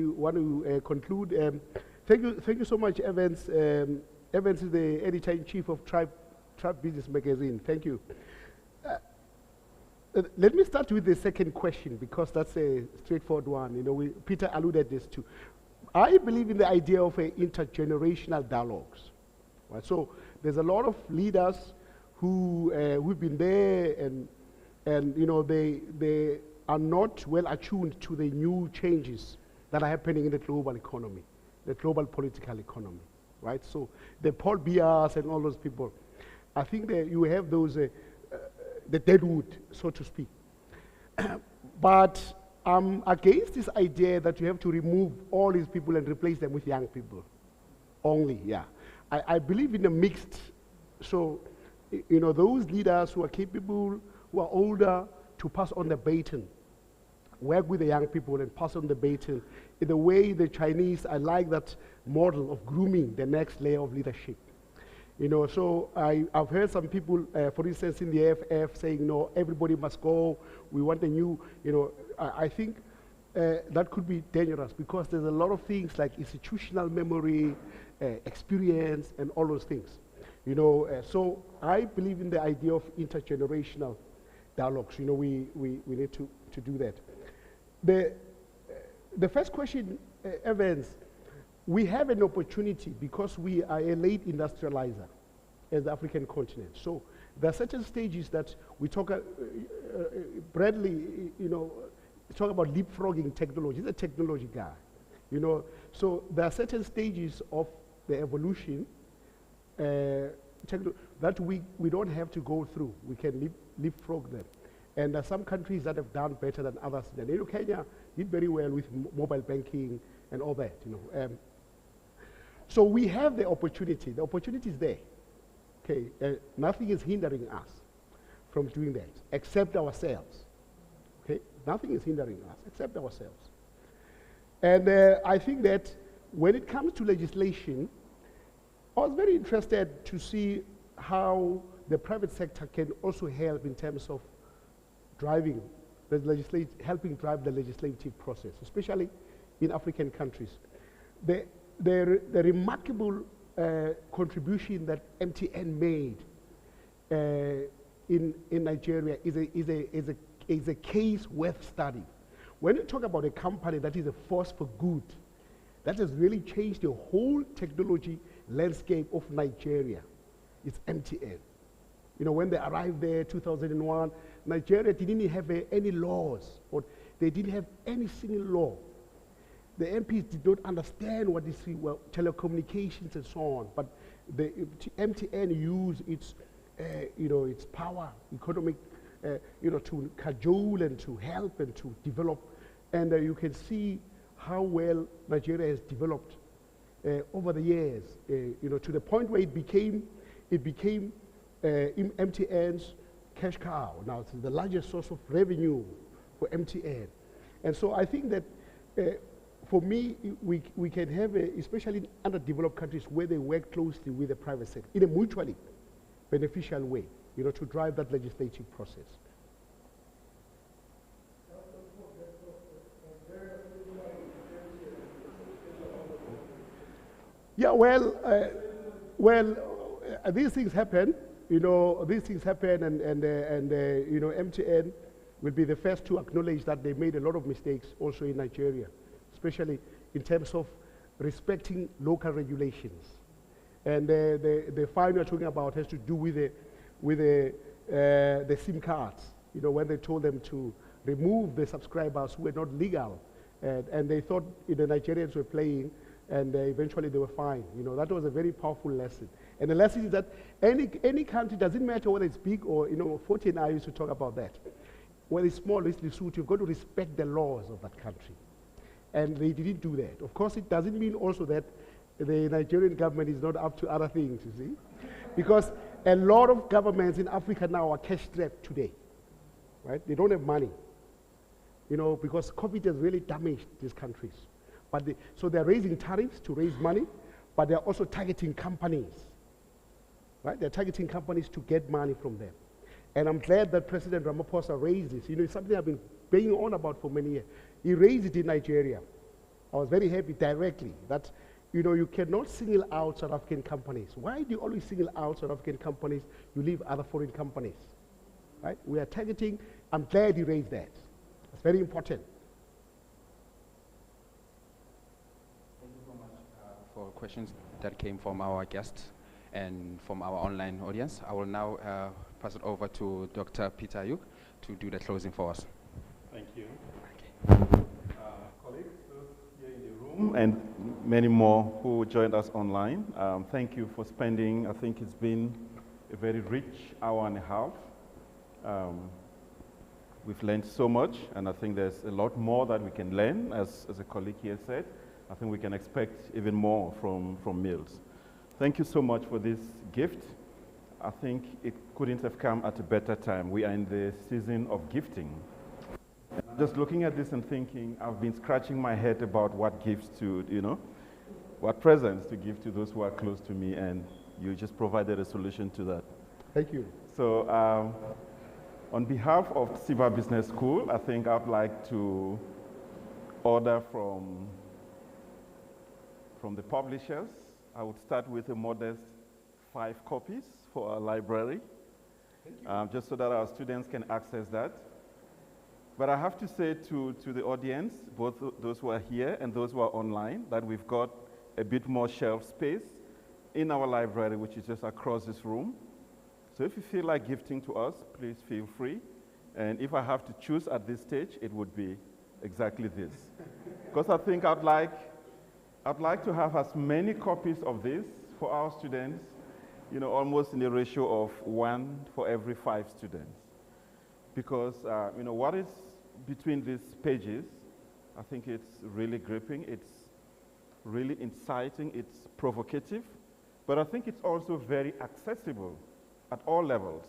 want to conclude. Thank you so much, Evans. Evans is the editor-in-chief of Tribe Business Magazine. Thank you. Let me start with the second question because that's a straightforward one. You know, Peter alluded this to. I believe in the idea of intergenerational dialogues. Right? So there's a lot of leaders who've been there and you know, they are not well attuned to the new changes that are happening in the global economy, the global political economy, right? So the Paul Bias and all those people, I think that you have those, the deadwood, so to speak. But I'm against this idea that you have to remove all these people and replace them with young people only, yeah. I believe in a mixed, so, you know, those leaders who are capable, who are older, to pass on the baton, work with the young people and pass on the baton. In the way the Chinese, I like that model of grooming the next layer of leadership. You know, so I've heard some people, for instance, in the AFF saying, no, everybody must go, we want a new, you know, I think that could be dangerous because there's a lot of things like institutional memory, experience, and all those things. You know, so I believe in the idea of intergenerational dialogues. You know, we need to do that. The first question, Evans, we have an opportunity because we are a late industrializer as the African continent. So there are certain stages that we talk, Bradley, you know, talk about leapfrogging technology. He's a technology guy, you know. So there are certain stages of the evolution that we don't have to go through. We can leapfrog them. And there are some countries that have done better than others. You know, Kenya did very well with mobile banking and all that, you know. So we have the opportunity. The opportunity is there. Okay, nothing is hindering us from doing that except ourselves. Okay, nothing is hindering us except ourselves. And I think that when it comes to legislation, I was very interested to see how the private sector can also help in terms of driving the helping drive the legislative process, especially in African countries. The remarkable contribution that MTN made in Nigeria is a case worth studying. When you talk about a company that is a force for good, that has really changed the whole technology landscape of Nigeria, it's MTN. You know, when they arrived there, 2001, Nigeria didn't have any laws, or they didn't have any single law. The MPs did not understand what is telecommunications and so on, but the MTN used its, you know, its power, economic, you know, to cajole and to help and to develop, and you can see how well Nigeria has developed over the years. You know, to the point where it became MTN's cash cow. Now it's the largest source of revenue for MTN, and so I think that. For me, we can have, especially in underdeveloped countries where they work closely with the private sector in a mutually beneficial way, you know, to drive that legislative process. Yeah, these things happen, you know, and you know, MTN will be the first to acknowledge that they made a lot of mistakes also in Nigeria, especially in terms of respecting local regulations. And the fine we're talking about has to do with the SIM cards, you know, when they told them to remove the subscribers who were not legal, and they thought the Nigerians were playing, and eventually they were fine. You know, that was a very powerful lesson. And the lesson is that any country, doesn't matter whether it's big or, you know, 14 I used to talk about that. Whether it's small or it's Lesotho, you've got to respect the laws of that country. And they didn't do that. Of course, it doesn't mean also that the Nigerian government is not up to other things, you see. Because a lot of governments in Africa now are cash-strapped today, right? They don't have money, you know, because COVID has really damaged these countries. But so they're raising tariffs to raise money, but they're also targeting companies, right? They're targeting companies to get money from them. And I'm glad that President Ramaphosa raised this. You know, it's something I've been banging on about for many years. He raised it in Nigeria. I was very happy directly that You know, you cannot single out South African companies. Why do you always single out South African companies? You leave other foreign companies, right? We are targeting, I'm glad you raised that. It's very important. Thank you so much for questions that came from our guests and from our online audience. I will now pass it over to Dr. Peter Ayuk to do the closing for us. Thank you. Colleagues, those here in the room, and many more who joined us online, thank you for spending, I think it's been a very rich hour and a half. We've learned so much, and I think there's a lot more that we can learn, as a colleague here said. I think we can expect even more from Mills. Thank you so much for this gift. I think it couldn't have come at a better time. We are in the season of gifting. Just looking at this and thinking, I've been scratching my head about what gifts to, what presents to give to those who are close to me, and you just provided a solution to that. Thank you. So on behalf of SIVA Business School, I think I'd like to order from the publishers. I would start with a modest 5 copies for our library, just so that our students can access that. But I have to say to the audience, both those who are here and those who are online, that we've got a bit more shelf space in our library, which is just across this room. So if you feel like gifting to us, please feel free. And if I have to choose at this stage, it would be exactly this. Because I think I'd like to have as many copies of this for our students, almost in the ratio of 1 for every 5 students. Because, what is between these pages, I think it's really gripping, it's really inciting, it's provocative, but I think it's also very accessible at all levels.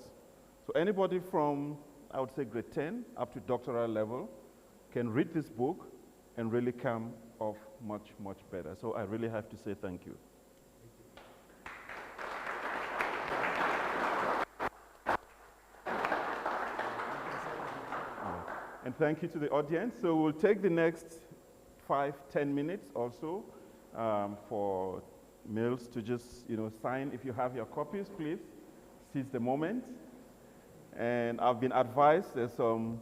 So anybody from, I would say, grade 10 up to doctoral level can read this book and really come off much, much better. So I really have to say thank you. And thank you to the audience. So we'll take the next 5-10 minutes also for Mills to just, sign. If you have your copies, please seize the moment. And I've been advised there's some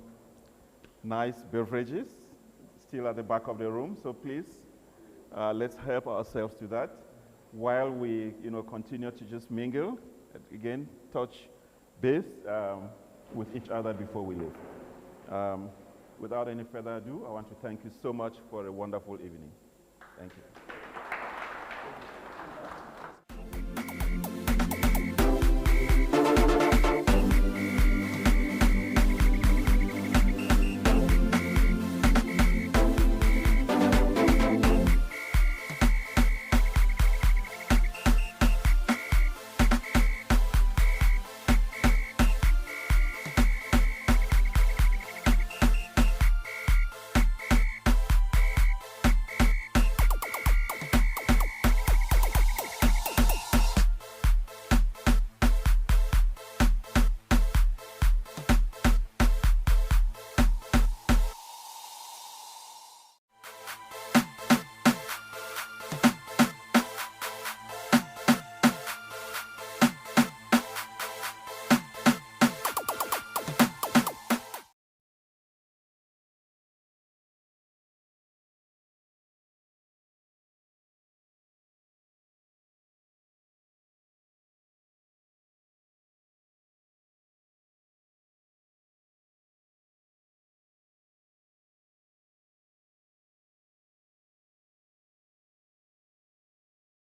nice beverages still at the back of the room. So please, let's help ourselves to that while we, continue to just mingle. Again, touch base with each other before we leave. Without any further ado, I want to thank you so much for a wonderful evening. Thank you.